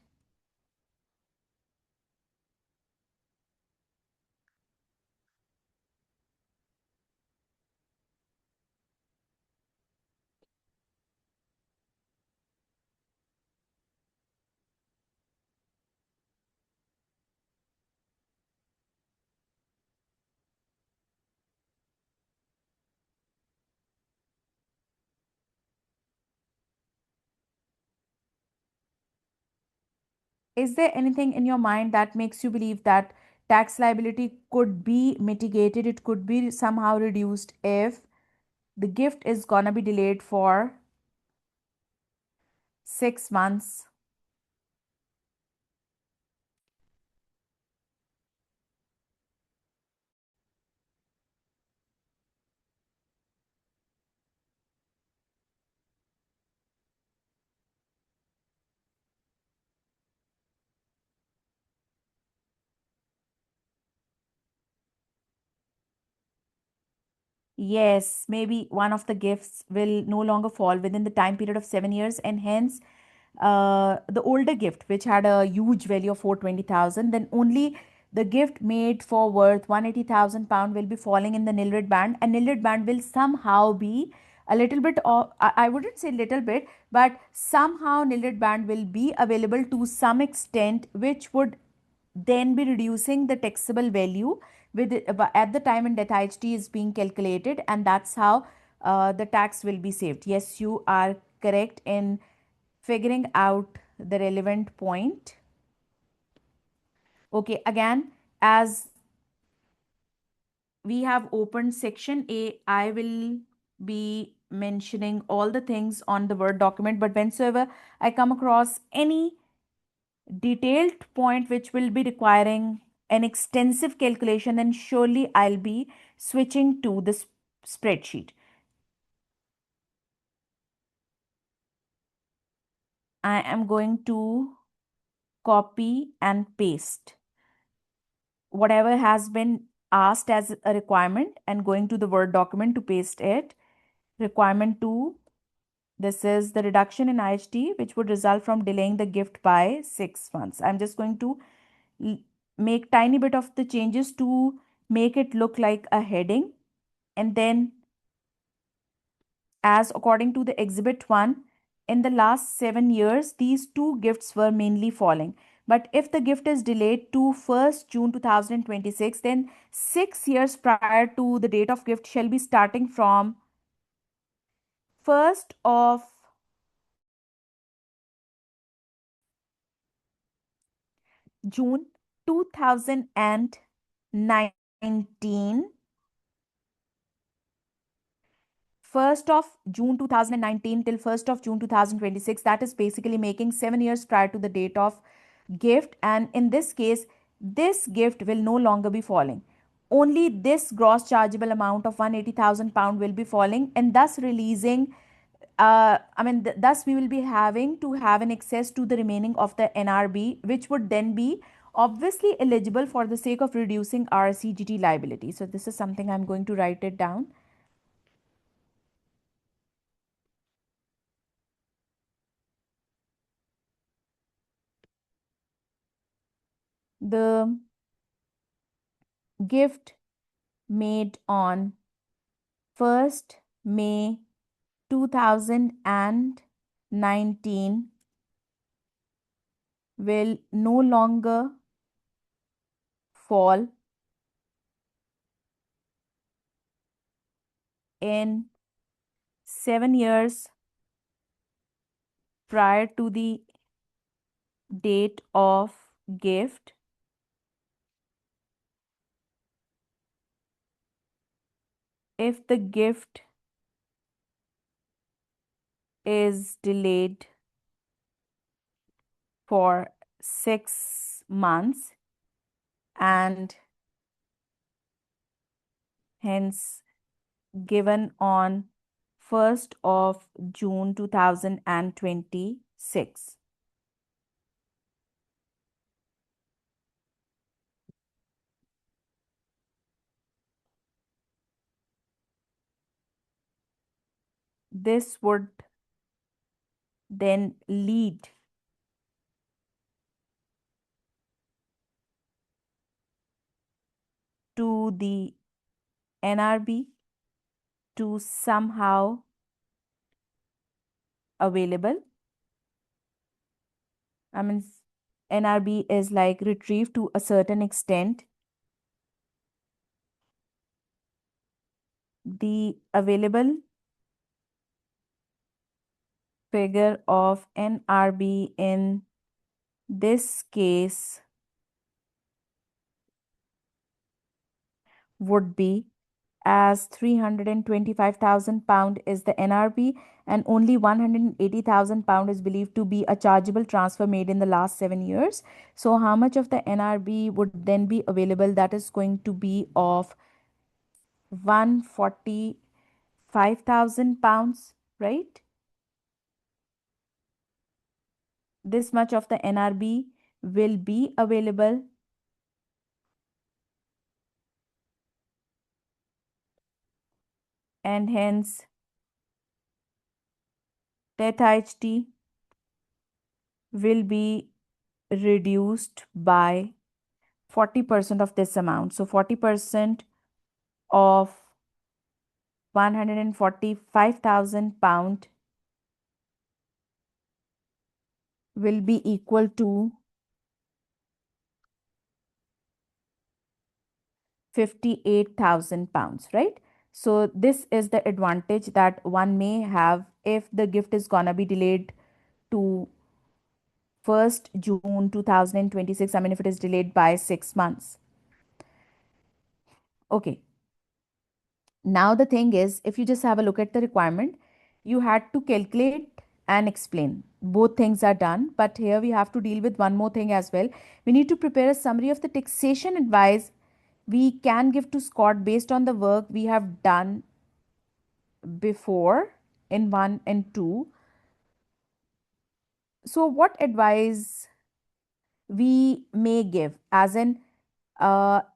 Is there anything in your mind that makes you believe that tax liability could be mitigated, it could be somehow reduced if the gift is gonna be delayed for 6 months? Yes, maybe one of the gifts will no longer fall within the time period of 7 years, and hence the older gift, which had a huge value of 420,000, then only the gift made for worth 180,000 pound will be falling in the nil rate band, and nil rate band will somehow be a little bit of, I wouldn't say little bit, but somehow nil rate band will be available to some extent, which would then be reducing the taxable value with at the time when death IHT is being calculated, and that's how the tax will be saved. Yes, you are correct in figuring out the relevant point. Okay, again, as we have opened section A, I will be mentioning all the things on the Word document, but whensoever I come across any detailed point which will be requiring an extensive calculation, then surely I'll be switching to the spreadsheet. I am going to copy and paste whatever has been asked as a requirement and going to the Word document to paste it. Requirement 2, this is the reduction in IHT which would result from delaying the gift by 6 months. I'm just going to make tiny bit of the changes to make it look like a heading, and then as according to the exhibit 1, in the last 7 years these two gifts were mainly falling, but if the gift is delayed to 1st June 2026, then 6 years prior to the date of gift shall be starting from 1st of June 2019, 1st of June 2019 till 1st of June 2026. That is basically making 7 years prior to the date of gift. And in this case, this gift will no longer be falling. Only this gross chargeable amount of 180,000 pound will be falling, and thus releasing, thus we will be having to have an access to the remaining of the NRB, which would then be obviously eligible for the sake of reducing RCGT liability. So this is something I'm going to write it down. The gift made on 1st May 2019 will no longer fall in 7 years prior to the date of gift if the gift is delayed for 6 months and hence given on 1st of June 2026. This would then lead to the NRB to somehow available. I mean, NRB is like retrieved to a certain extent. The available figure of NRB in this case would be, as 325,000 pound is the NRB and only 180,000 pound is believed to be a chargeable transfer made in the last 7 years. So how much of the NRB would then be available? That is going to be of 145,000 pounds, right? This much of the NRB will be available, and hence death IHT will be reduced by 40% of this amount. So 40% of £145,000 will be equal to £58,000, right? So this is the advantage that one may have if the gift is gonna be delayed to 1st June 2026. I mean, if it is delayed by 6 months. Okay. Now the thing is, if you just have a look at the requirement, you had to calculate and explain. Both things are done, but here we have to deal with one more thing as well. We need to prepare a summary of the taxation advice we can give to Scott based on the work we have done before in 1 and 2. So what advice we may give, as in,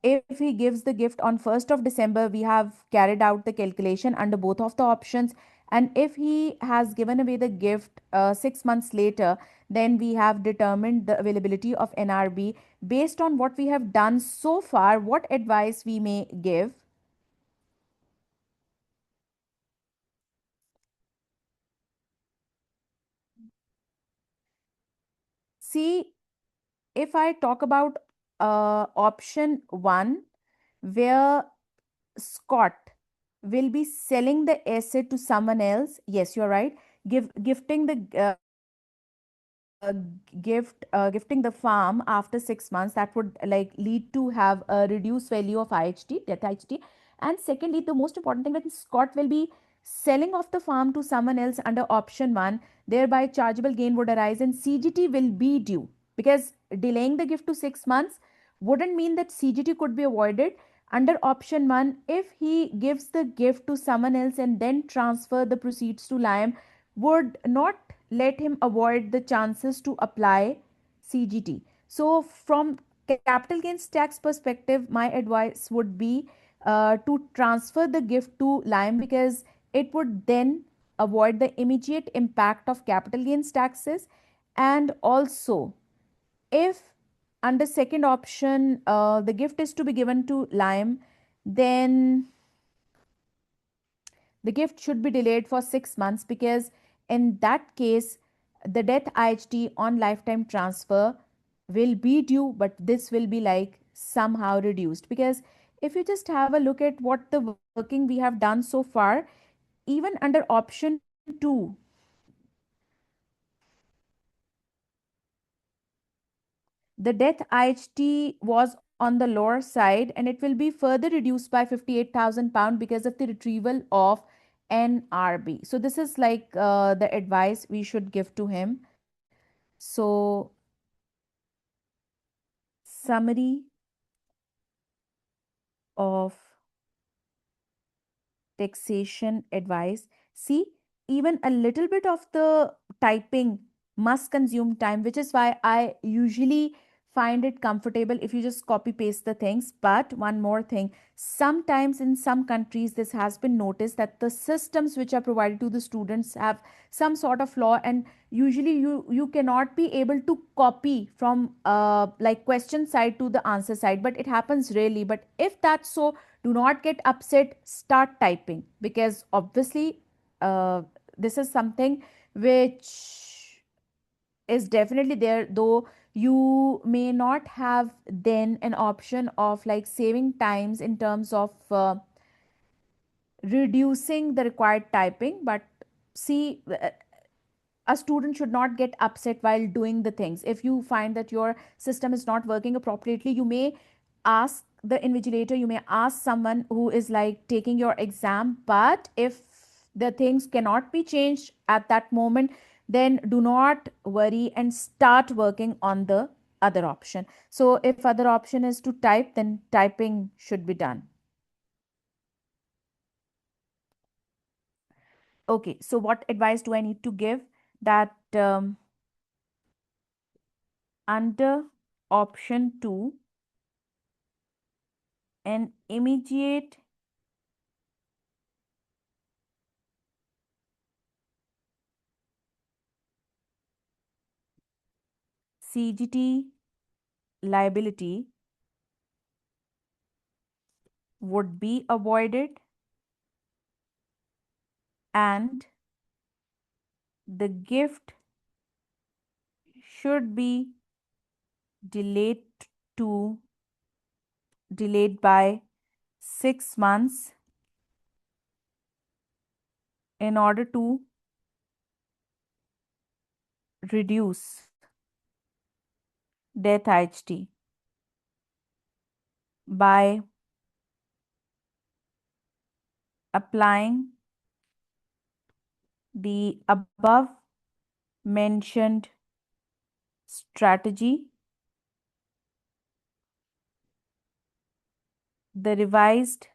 if he gives the gift on 1st of December, we have carried out the calculation under both of the options. And if he has given away the gift 6 months later, then we have determined the availability of NRB based on what we have done so far. What advice we may give? See, if I talk about option one, where Scott will be selling the asset to someone else. Yes, you're right. Gifting the gifting the farm after 6 months, that would like lead to have a reduced value of IHT, debt IHT. And secondly, the most important thing, that Scott will be selling off the farm to someone else under option one, thereby chargeable gain would arise and CGT will be due, because delaying the gift to 6 months wouldn't mean that CGT could be avoided. Under option one, if he gives the gift to someone else and then transfer the proceeds to Liam, would not let him avoid the chances to apply CGT. So, from capital gains tax perspective, my advice would be to transfer the gift to Lime, because it would then avoid the immediate impact of capital gains taxes. And also, if under second option the gift is to be given to Lime, then the gift should be delayed for 6 months, because in that case, the death IHT on lifetime transfer will be due, but this will be like somehow reduced. Because if you just have a look at what the working we have done so far, even under option 2, the death IHT was on the lower side, and it will be further reduced by £58,000 because of the retrieval of NRB. So this is like the advice we should give to him. So, summary of taxation advice. See, even a little bit of the typing must consume time, which is why I usually find it comfortable if you just copy paste the things. But one more thing, sometimes in some countries, this has been noticed that the systems which are provided to the students have some sort of flaw, and usually you cannot be able to copy from like question side to the answer side, but it happens rarely. But if that's so, do not get upset, start typing, because obviously this is something which is definitely there, though you may not have then an option of like saving times in terms of reducing the required typing. But see, a student should not get upset while doing the things. If you find that your system is not working appropriately, you may ask the invigilator, you may ask someone who is like taking your exam. But if the things cannot be changed at that moment, then do not worry and start working on the other option. So if other option is to type, then typing should be done. Okay, so what advice do I need to give? That under option 2, an immediate CGT liability would be avoided and the gift should be delayed to delayed by 6 months in order to reduce death IHT by applying the above mentioned strategy. The revised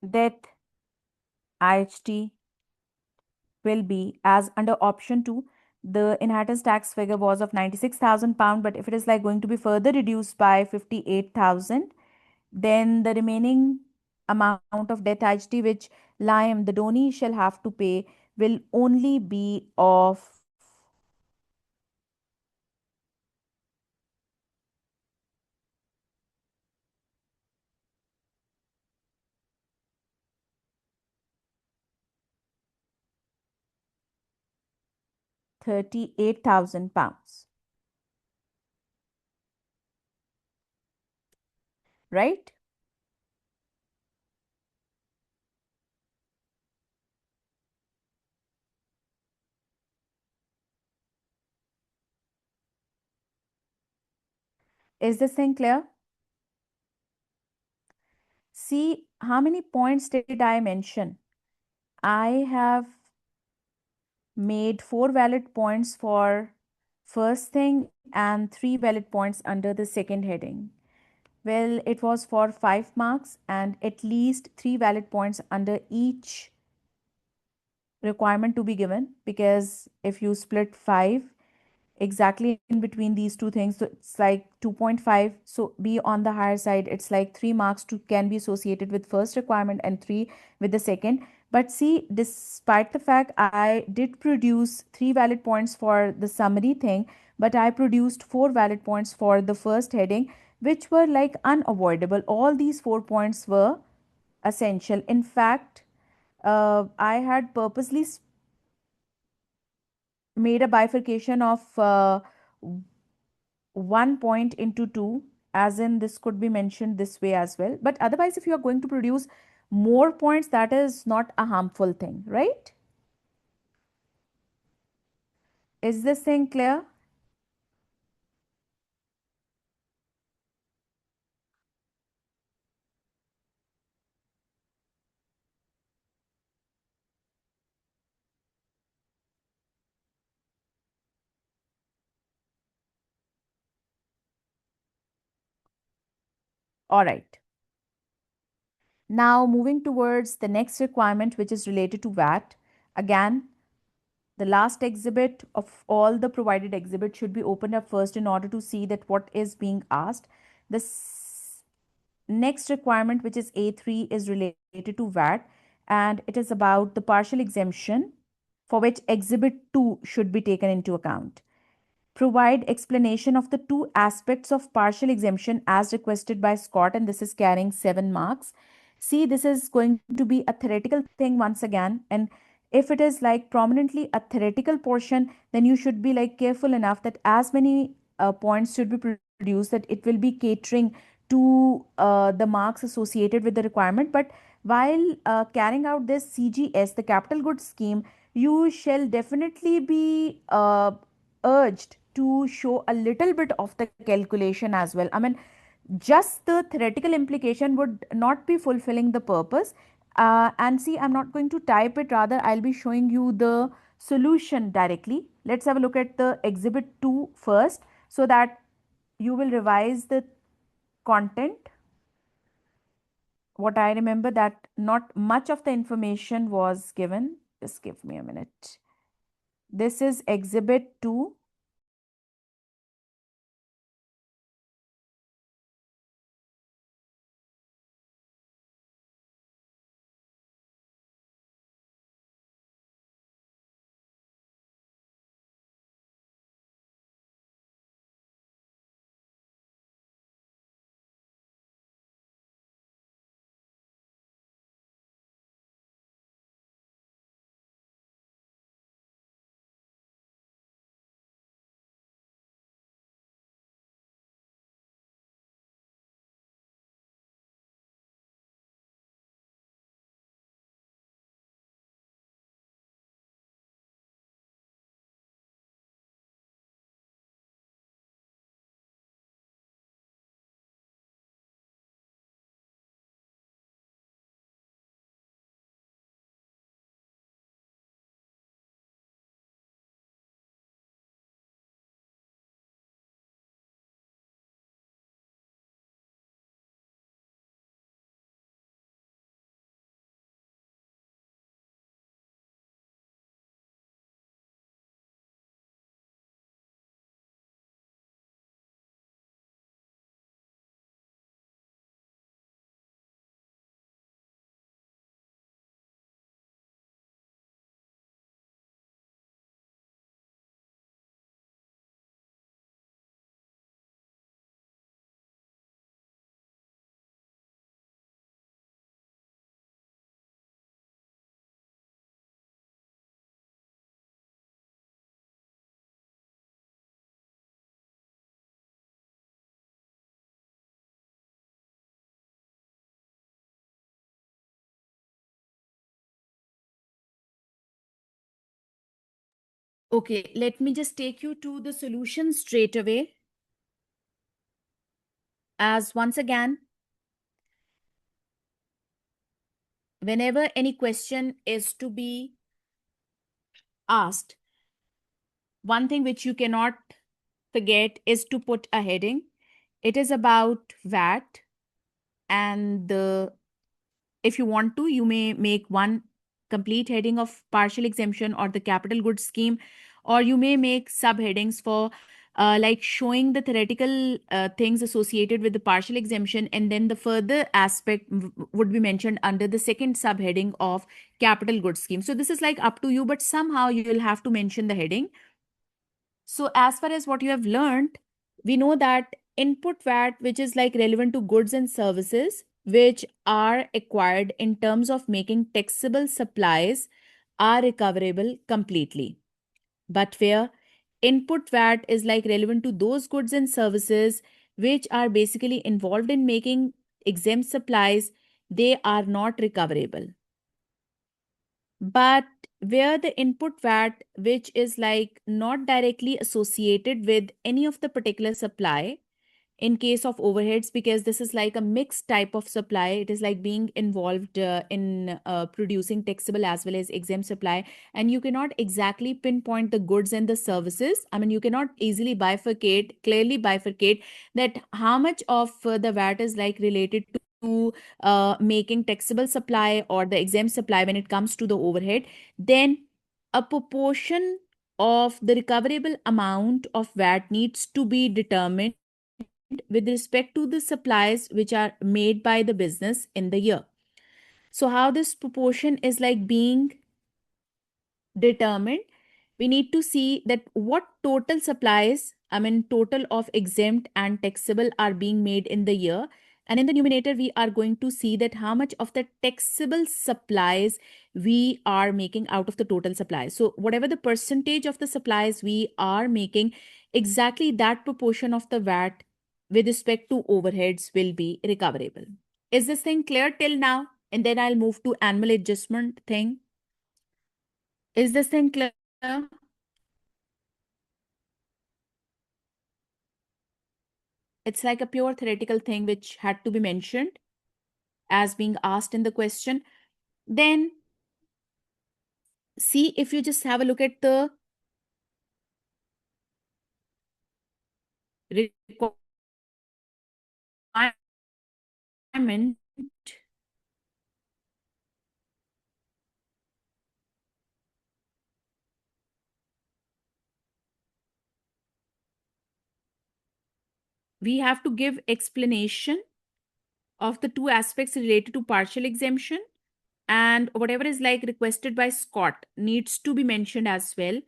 death IHT will be, as under option 2, the inheritance tax figure was of £96,000, but if it is like going to be further reduced by 58,000, then the remaining amount of death IHT which Lime, the donee, shall have to pay will only be of 38,000 pounds, right? Is this thing clear? See, how many points did I mention? I have made 4 valid points for first thing and 3 valid points under the second heading. Well, it was for 5 marks and at least 3 valid points under each requirement to be given, because if you split 5 exactly in between these two things, so it's like 2.5, so be on the higher side, it's like 3 marks to can be associated with first requirement and 3 with the second. But see, despite the fact I did produce 3 valid points for the summary thing, but I produced 4 valid points for the first heading, which were like unavoidable. All these 4 points were essential. In fact, I had purposely made a bifurcation of 1 point into 2, as in this could be mentioned this way as well. But otherwise, if you are going to produce more points, that is not a harmful thing, right? Is this thing clear? All right. Now moving towards the next requirement, which is related to VAT. Again, the last exhibit of all the provided exhibits should be opened up first in order to see that what is being asked. This next requirement, which is A3, is related to VAT, and it is about the partial exemption for which Exhibit 2 should be taken into account. Provide explanation of the two aspects of partial exemption as requested by Scott, and this is carrying 7 marks. See, this is going to be a theoretical thing once again, and if it is like prominently a theoretical portion, then you should be like careful enough that as many points should be produced that it will be catering to the marks associated with the requirement. But while carrying out this CGS, the capital goods scheme, you shall definitely be urged to show a little bit of the calculation as well. I mean, just the theoretical implication would not be fulfilling the purpose. And see, I'm not going to type it, rather, I'll be showing you the solution directly. Let's have a look at the exhibit 2 first, so that you will revise the content. What I remember that not much of the information was given. Just give me a minute. This is exhibit 2. Okay, let me just take you to the solution straight away. As once again, whenever any question is to be asked, one thing which you cannot forget is to put a heading. It is about VAT, and if you want to, you may make one complete heading of partial exemption or the capital goods scheme, or you may make subheadings for like showing the theoretical things associated with the partial exemption, and then the further aspect would be mentioned under the second subheading of capital goods scheme. So this is like up to you, but somehow you will have to mention the heading. So as far as what you have learned, we know that input VAT, which is like relevant to goods and services which are acquired in terms of making taxable supplies, are recoverable completely. But where input VAT is like relevant to those goods and services which are basically involved in making exempt supplies, they are not recoverable. But where the input VAT, which is like not directly associated with any of the particular supply, in case of overheads, because this is like a mixed type of supply, it is like being involved in producing taxable as well as exempt supply, and you cannot exactly pinpoint the goods and the services. I mean, you cannot easily clearly bifurcate that how much of the VAT is like related to making taxable supply or the exempt supply when it comes to the overhead. Then a proportion of the recoverable amount of VAT needs to be determined with respect to the supplies which are made by the business in the year. So, how this proportion is like being determined, we need to see that what total supplies, I mean, total of exempt and taxable are being made in the year. And in the numerator, we are going to see that how much of the taxable supplies we are making out of the total supplies. So, whatever the percentage of the supplies we are making, exactly that proportion of the VAT with respect to overheads will be recoverable. Is this thing clear till now? And then I'll move to annual adjustment thing. Is this thing clear? It's like a pure theoretical thing which had to be mentioned as being asked in the question. Then see if you just have a look at the requirement. We have to give explanation of the two aspects related to partial exemption, and whatever is like requested by Scott needs to be mentioned as well.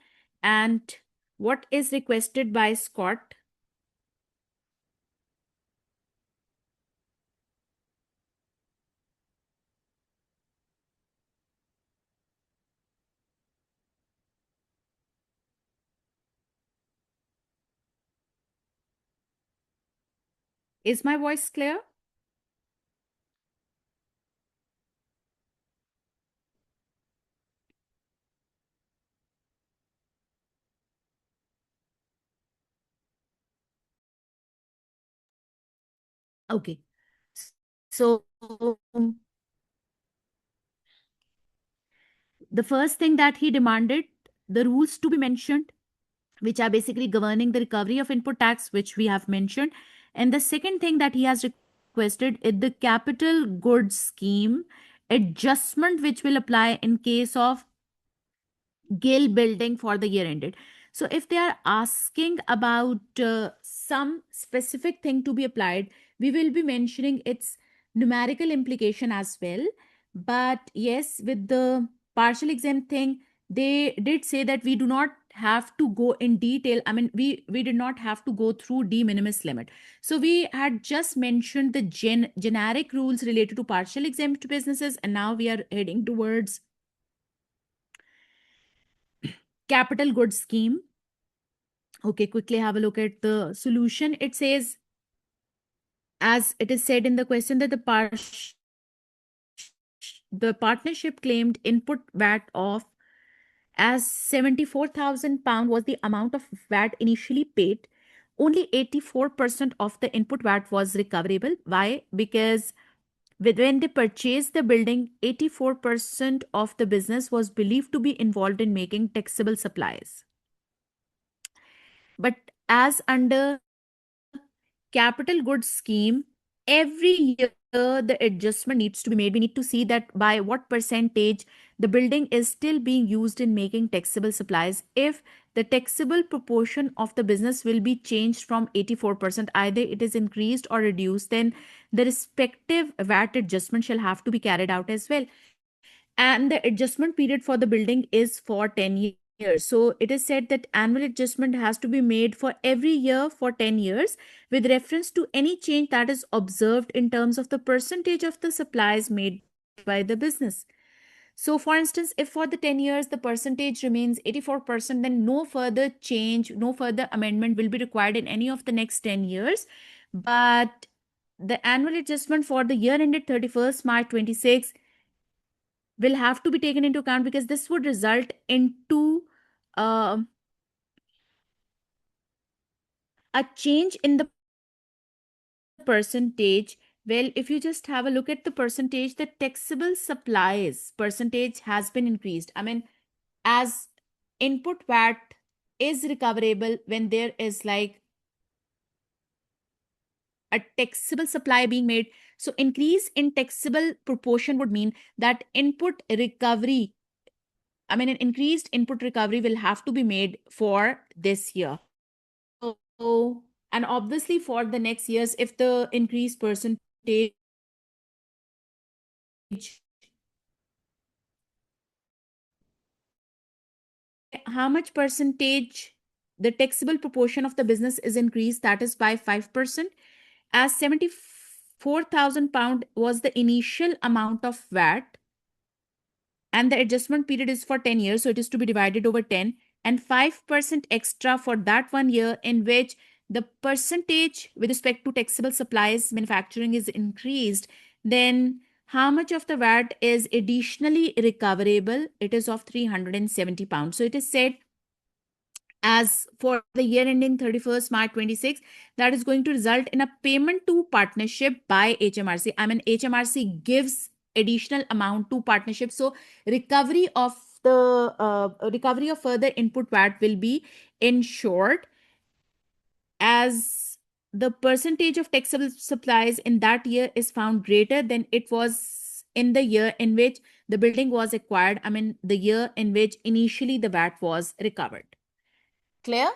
And what is requested by Scott is my voice clear? Okay. So the first thing that he demanded, the rules to be mentioned, which are basically governing the recovery of input tax, which we have mentioned. And the second thing that he has requested is the capital goods scheme adjustment, which will apply in case of GIL building for the year ended. So if they are asking about some specific thing to be applied, we will be mentioning its numerical implication as well. But yes, with the partial exempt thing, they did say that we do not have to go in detail. I mean, we did not have to go through de minimis limit. So we had just mentioned the generic rules related to partial exempt businesses, and now we are heading towards capital goods scheme. Okay, quickly have a look at the solution. It says, as it is said in the question, that the partnership claimed input VAT of As £74,000 was the amount of VAT initially paid, only 84% of the input VAT was recoverable. Why? Because when they purchased the building, 84% of the business was believed to be involved in making taxable supplies. But as under capital goods scheme, every year the adjustment needs to be made. We need to see that by what percentage the building is still being used in making taxable supplies. If the taxable proportion of the business will be changed from 84%, either it is increased or reduced, then the respective VAT adjustment shall have to be carried out as well. And the adjustment period for the building is for 10 years. So it is said that annual adjustment has to be made for every year for 10 years with reference to any change that is observed in terms of the percentage of the supplies made by the business. So, for instance, if for the 10 years the percentage remains 84%, then no further change, no further amendment will be required in any of the next 10 years. But the annual adjustment for the year ended 31st March 26 will have to be taken into account, because this would result into uh, a change in the percentage. Well, if you just have a look at the percentage, the taxable supplies percentage has been increased. I mean, as input VAT is recoverable when there is like a taxable supply being made. So increase in taxable proportion would mean that input recovery, I mean, an increased input recovery will have to be made for this year. So, and obviously for the next years, if the increased percentage, how much percentage the taxable proportion of the business is increased, that is by 5%. As £74,000 was the initial amount of VAT, and the adjustment period is for 10 years, so it is to be divided over 10, and 5% extra for that 1 year in which the percentage with respect to taxable supplies manufacturing is increased, then how much of the VAT is additionally recoverable? It is of £370. So it is said, as for the year ending 31st March 26, that is going to result in a payment to partnership by HMRC. I mean, HMRC gives additional amount to partnership. So recovery of the recovery of further input VAT will be ensured, as the percentage of taxable supplies in that year is found greater than it was in the year in which the building was acquired. I mean, the year in which initially the VAT was recovered. Clear?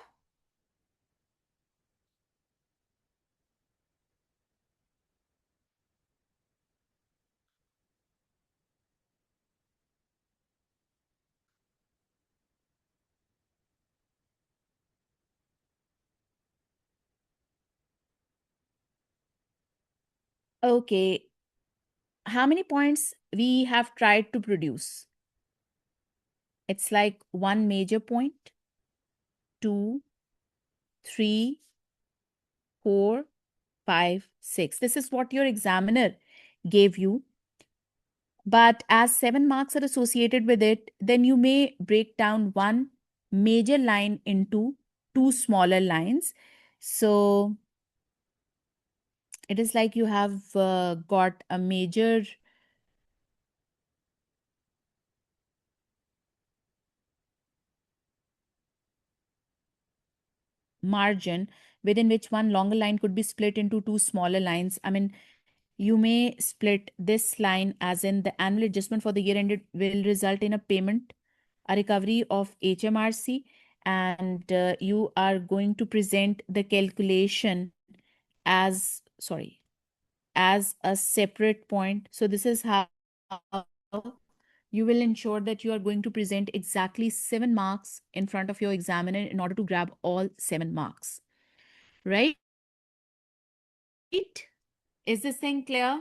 Okay, how many points we have tried to produce? It's like one major point, two, three, four, five, six. This is what your examiner gave you. But as 7 marks are associated with it, then you may break down one major line into two smaller lines. So it is like you have got a major margin within which one longer line could be split into two smaller lines. I mean, you may split this line as in the annual adjustment for the year ended will result in a payment, a recovery of HMRC, and you are going to present the calculation as, sorry, as a separate point. So this is how you will ensure that you are going to present exactly 7 marks in front of your examiner in order to grab all 7 marks. Right? Is this thing clear?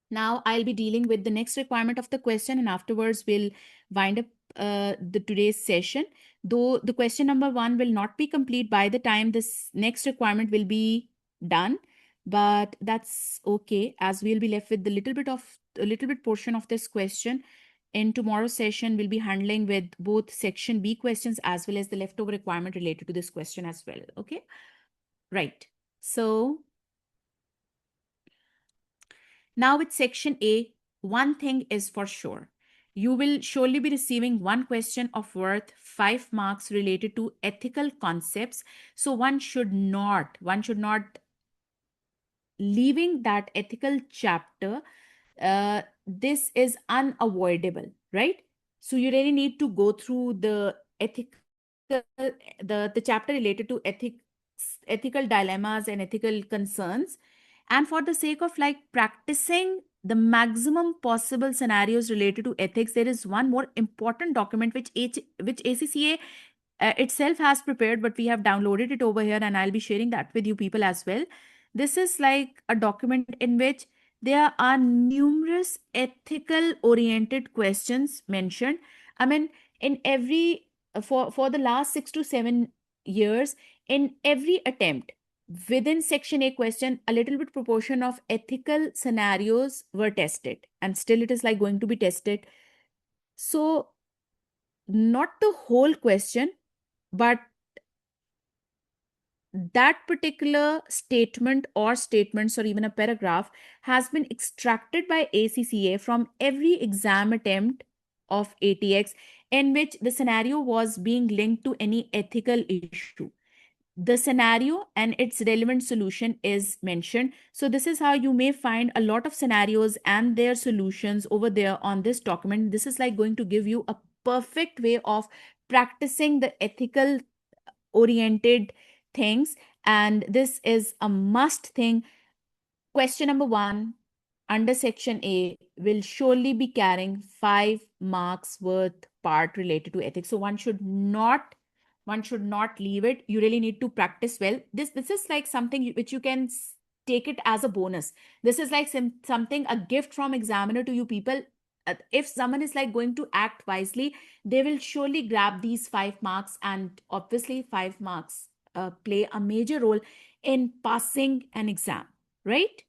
Now I'll be dealing with the next requirement of the question, and afterwards we'll wind up the today's session. Though the question number 1 will not be complete by the time this next requirement will be done, but that's okay, as we'll be left with the little bit portion of this question. In tomorrow's session, we'll be handling with both section B questions as well as the leftover requirement related to this question as well. Okay, right. So now with section A, one thing is for sure. You will surely be receiving one question of worth 5 marks related to ethical concepts. So one should not leaving that ethical chapter. This is unavoidable, right? So you really need to go through the the chapter related to ethical dilemmas and ethical concerns, and for the sake of like practicing the maximum possible scenarios related to ethics, there is one more important document which ACCA itself has prepared, but we have downloaded it over here, and I'll be sharing that with you people as well. This is like a document in which there are numerous ethical oriented questions mentioned. I mean, in every for the last 6 to 7 years, in every attempt within section A question, a little bit proportion of ethical scenarios were tested, and still it is like going to be tested. So not the whole question, but that particular statement or statements or even a paragraph has been extracted by ACCA from every exam attempt of ATX in which the scenario was being linked to any ethical issue. The scenario and its relevant solution is mentioned. So this is how you may find a lot of scenarios and their solutions over there on this document. This is like going to give you a perfect way of practicing the ethical oriented things, and this is a must thing. Question number 1 under section A will surely be carrying 5 marks worth part related to ethics. So one should not leave it. You really need to practice well. This is like something which you can take it as a bonus. This is like something, a gift from examiner to you people. If someone is like going to act wisely, they will surely grab these 5 marks, and obviously 5 marks play a major role in passing an exam, right?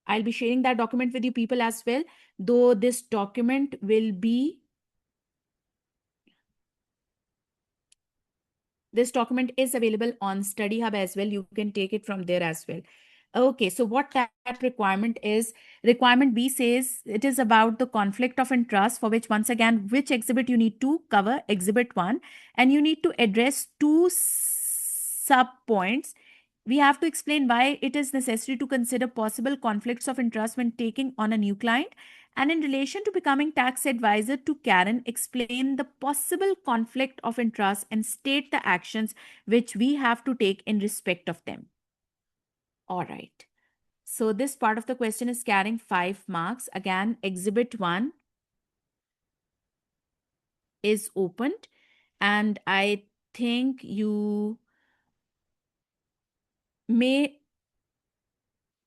I'll be sharing that document with you people as well, though this document will be this document is available on Study Hub as well. You can take it from there as well. Okay, so what that requirement is, requirement B says it is about the conflict of interest, for which once again, which exhibit you need to cover, exhibit 1, and you need to address 2 sub points. We have to explain why it is necessary to consider possible conflicts of interest when taking on a new client. And in relation to becoming tax advisor to Karen, explain the possible conflict of interest and state the actions which we have to take in respect of them. All right. So this part of the question is carrying 5 marks. Again, exhibit 1 is opened, and I think you may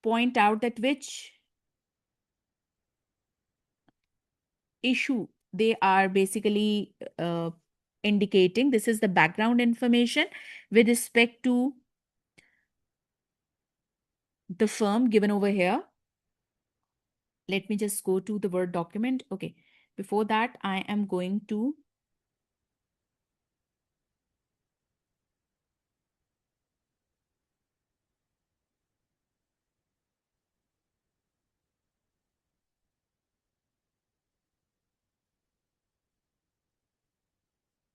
point out that which issue they are basically indicating. This is the background information with respect to the firm given over here. Let me just go to the Word document. Okay, before that, I am going to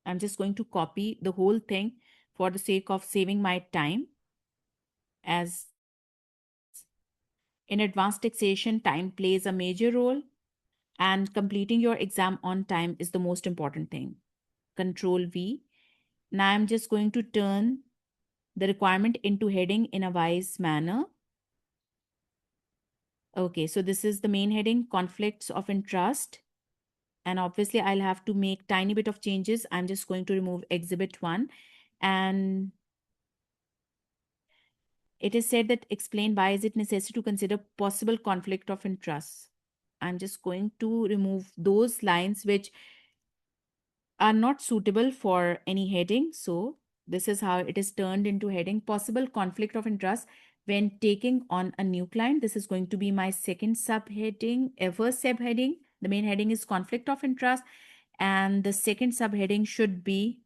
I'm just going to copy the whole thing for the sake of saving my time, as in advanced taxation, time plays a major role, and completing your exam on time is the most important thing. Control V. Now I'm just going to turn the requirement into heading in a wise manner. Okay, so this is the main heading, conflicts of interest. And obviously I'll have to make tiny bit of changes. I'm just going to remove exhibit 1, and it is said that explain why is it necessary to consider possible conflict of interest. I'm just going to remove those lines which are not suitable for any heading. So this is how it is turned into heading: possible conflict of interest when taking on a new client. This is going to be my second subheading. First subheading, the main heading is conflict of interest, and the second subheading should be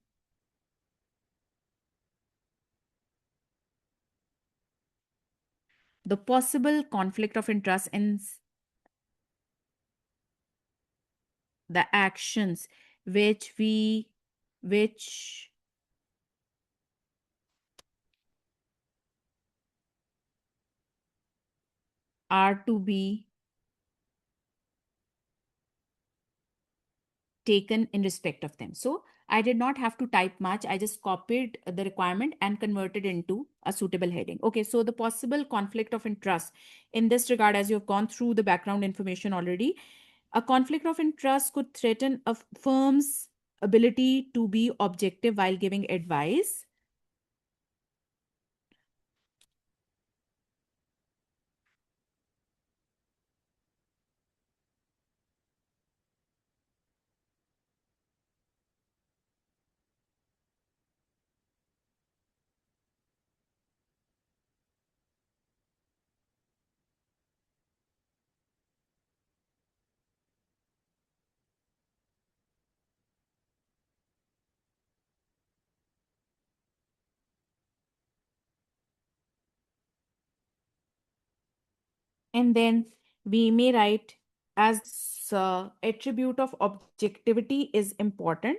the possible conflict of interest in the actions which are to be taken in respect of them. So I did not have to type much. I just copied the requirement and converted into a suitable heading. Okay, so the possible conflict of interest in this regard, as you have gone through the background information already, a conflict of interest could threaten a firm's ability to be objective while giving advice. And then we may write as attribute of objectivity is important,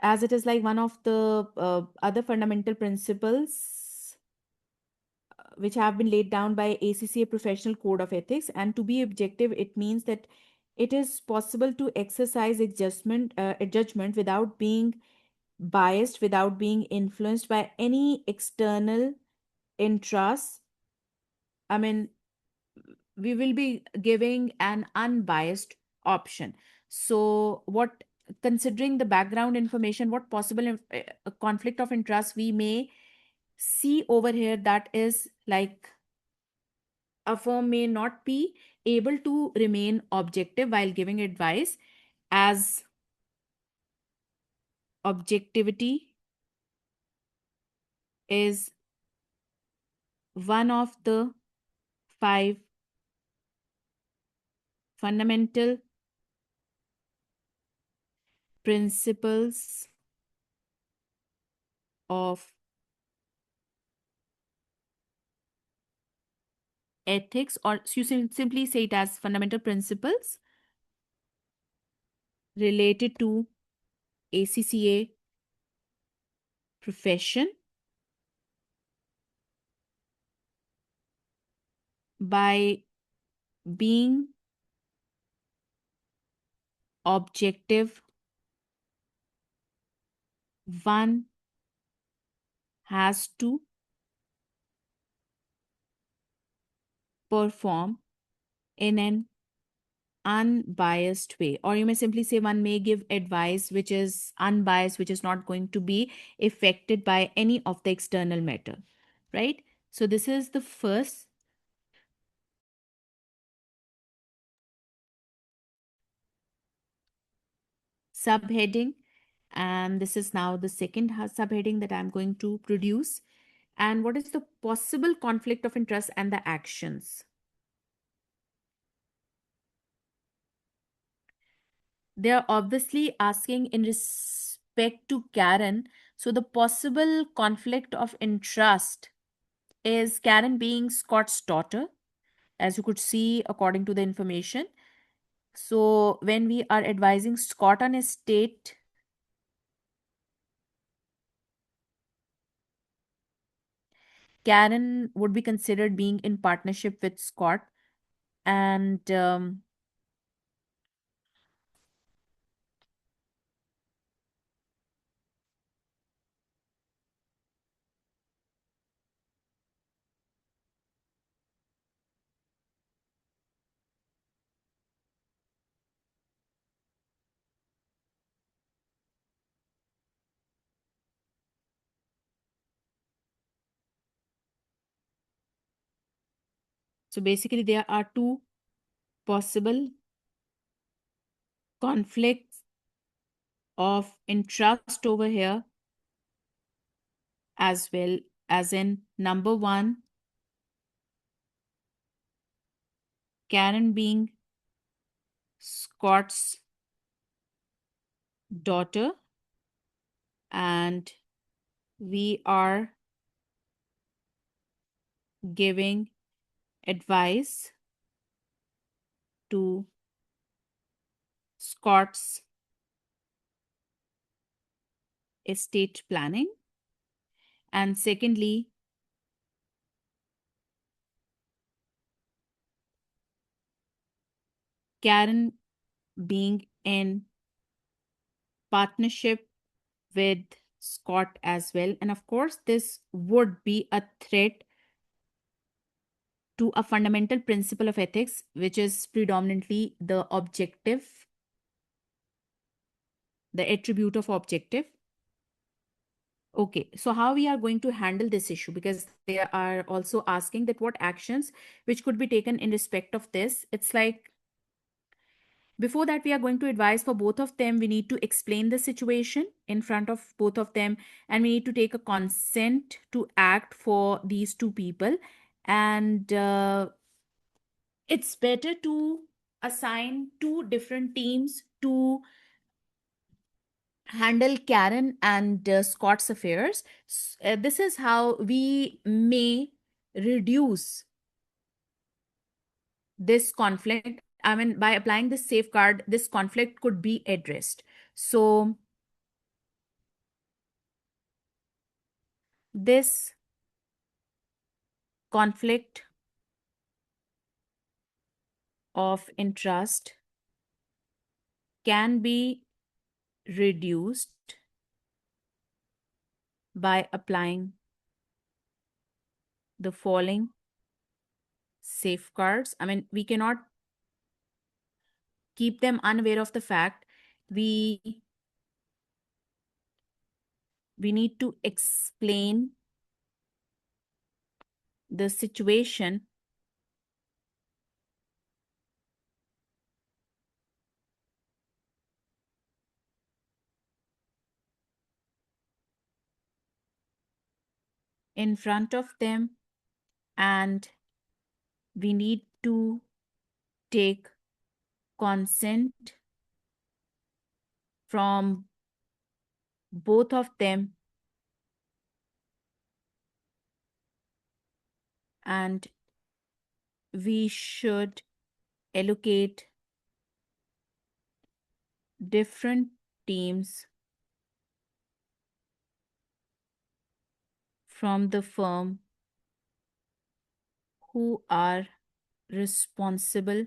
as it is like one of the other fundamental principles which have been laid down by ACCA Professional Code of Ethics. And to be objective, it means that it is possible to exercise a judgment without being biased, without being influenced by any external interests. I mean, we will be giving an unbiased option. So, what considering the background information, what possible conflict of interest we may see over here, that is like a firm may not be able to remain objective while giving advice, as objectivity is one of the five fundamental principles of ethics, or you simply say it as fundamental principles related to ACCA profession. By being objective, one has to perform in an unbiased way, or you may simply say one may give advice which is unbiased, which is not going to be affected by any of the external matter, right? So this is the first subheading, and this is now the second subheading that I'm going to produce. And what is the possible conflict of interest and the actions? They are obviously asking in respect to Karen. So the possible conflict of interest is Karen being Scott's daughter, as you could see according to the information. So when we are advising Scott on his estate, Karen would be considered being in partnership with Scott. And So basically, there are two possible conflicts of interest over here, as well as in number one, Karen being Scott's daughter, and we are giving advice to Scott's estate planning. And secondly, Karen being in partnership with Scott as well. And of course, this would be a threat to a fundamental principle of ethics, which is predominantly the objective, the attribute of objective. Okay, so how we are going to handle this issue? Because they are also asking that what actions which could be taken in respect of this. It's like, before that, we are going to advise for both of them. We need to explain the situation in front of both of them, and we need to take a consent to act for these two people. And it's better to assign two different teams to handle Karen and Scott's affairs. This is how we may reduce this conflict. I mean, by applying this safeguard, this conflict could be addressed. So, this conflict of interest can be reduced by applying the following safeguards. I mean, we cannot keep them unaware of the fact. We need to explain the situation in front of them, and we need to take consent from both of them, and we should allocate different teams from the firm who are responsible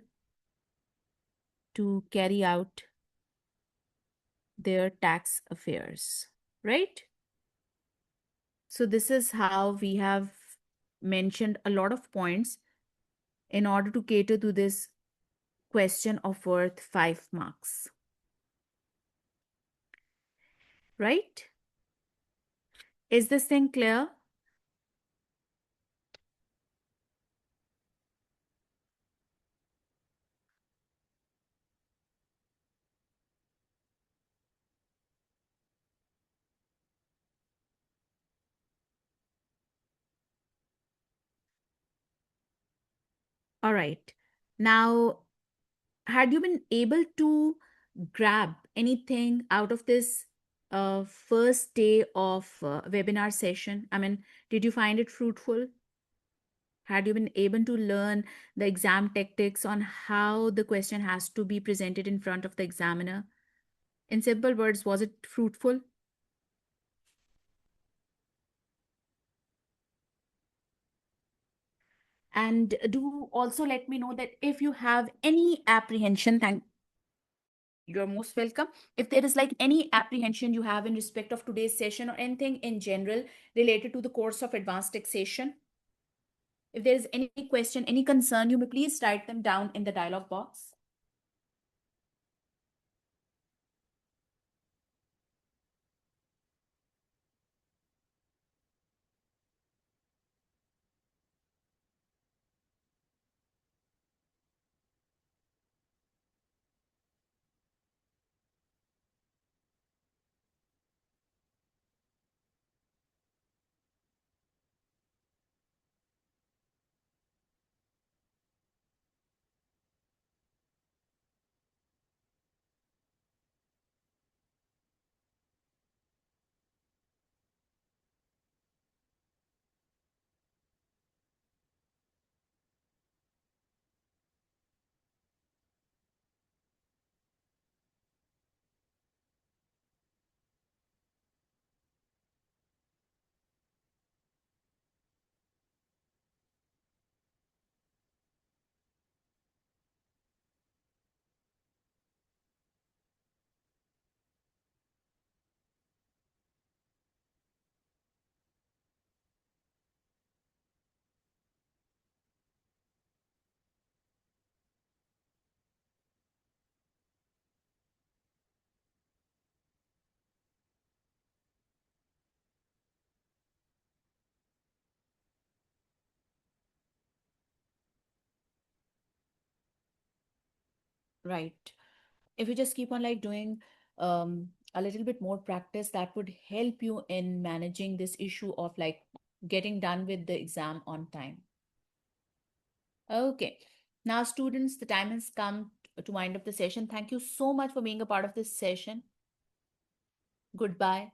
to carry out their tax affairs, right? So this is how we have mentioned a lot of points in order to cater to this question of worth 5 marks, right? Is this thing clear? All right. Now, had you been able to grab anything out of this first day of webinar session? I mean, did you find it fruitful? Had you been able to learn the exam tactics on how the question has to be presented in front of the examiner? In simple words, was it fruitful? And do also let me know that if you have any apprehension, you're most welcome. If there is like any apprehension you have in respect of today's session or anything in general related to the course of advanced taxation, if there is any question, any concern, you may please write them down in the dialog box. Right. If you just keep on like doing a little bit more practice, that would help you in managing this issue of like getting done with the exam on time. Okay. Now, students, the time has come to wind up the session. Thank you so much for being a part of this session. Goodbye.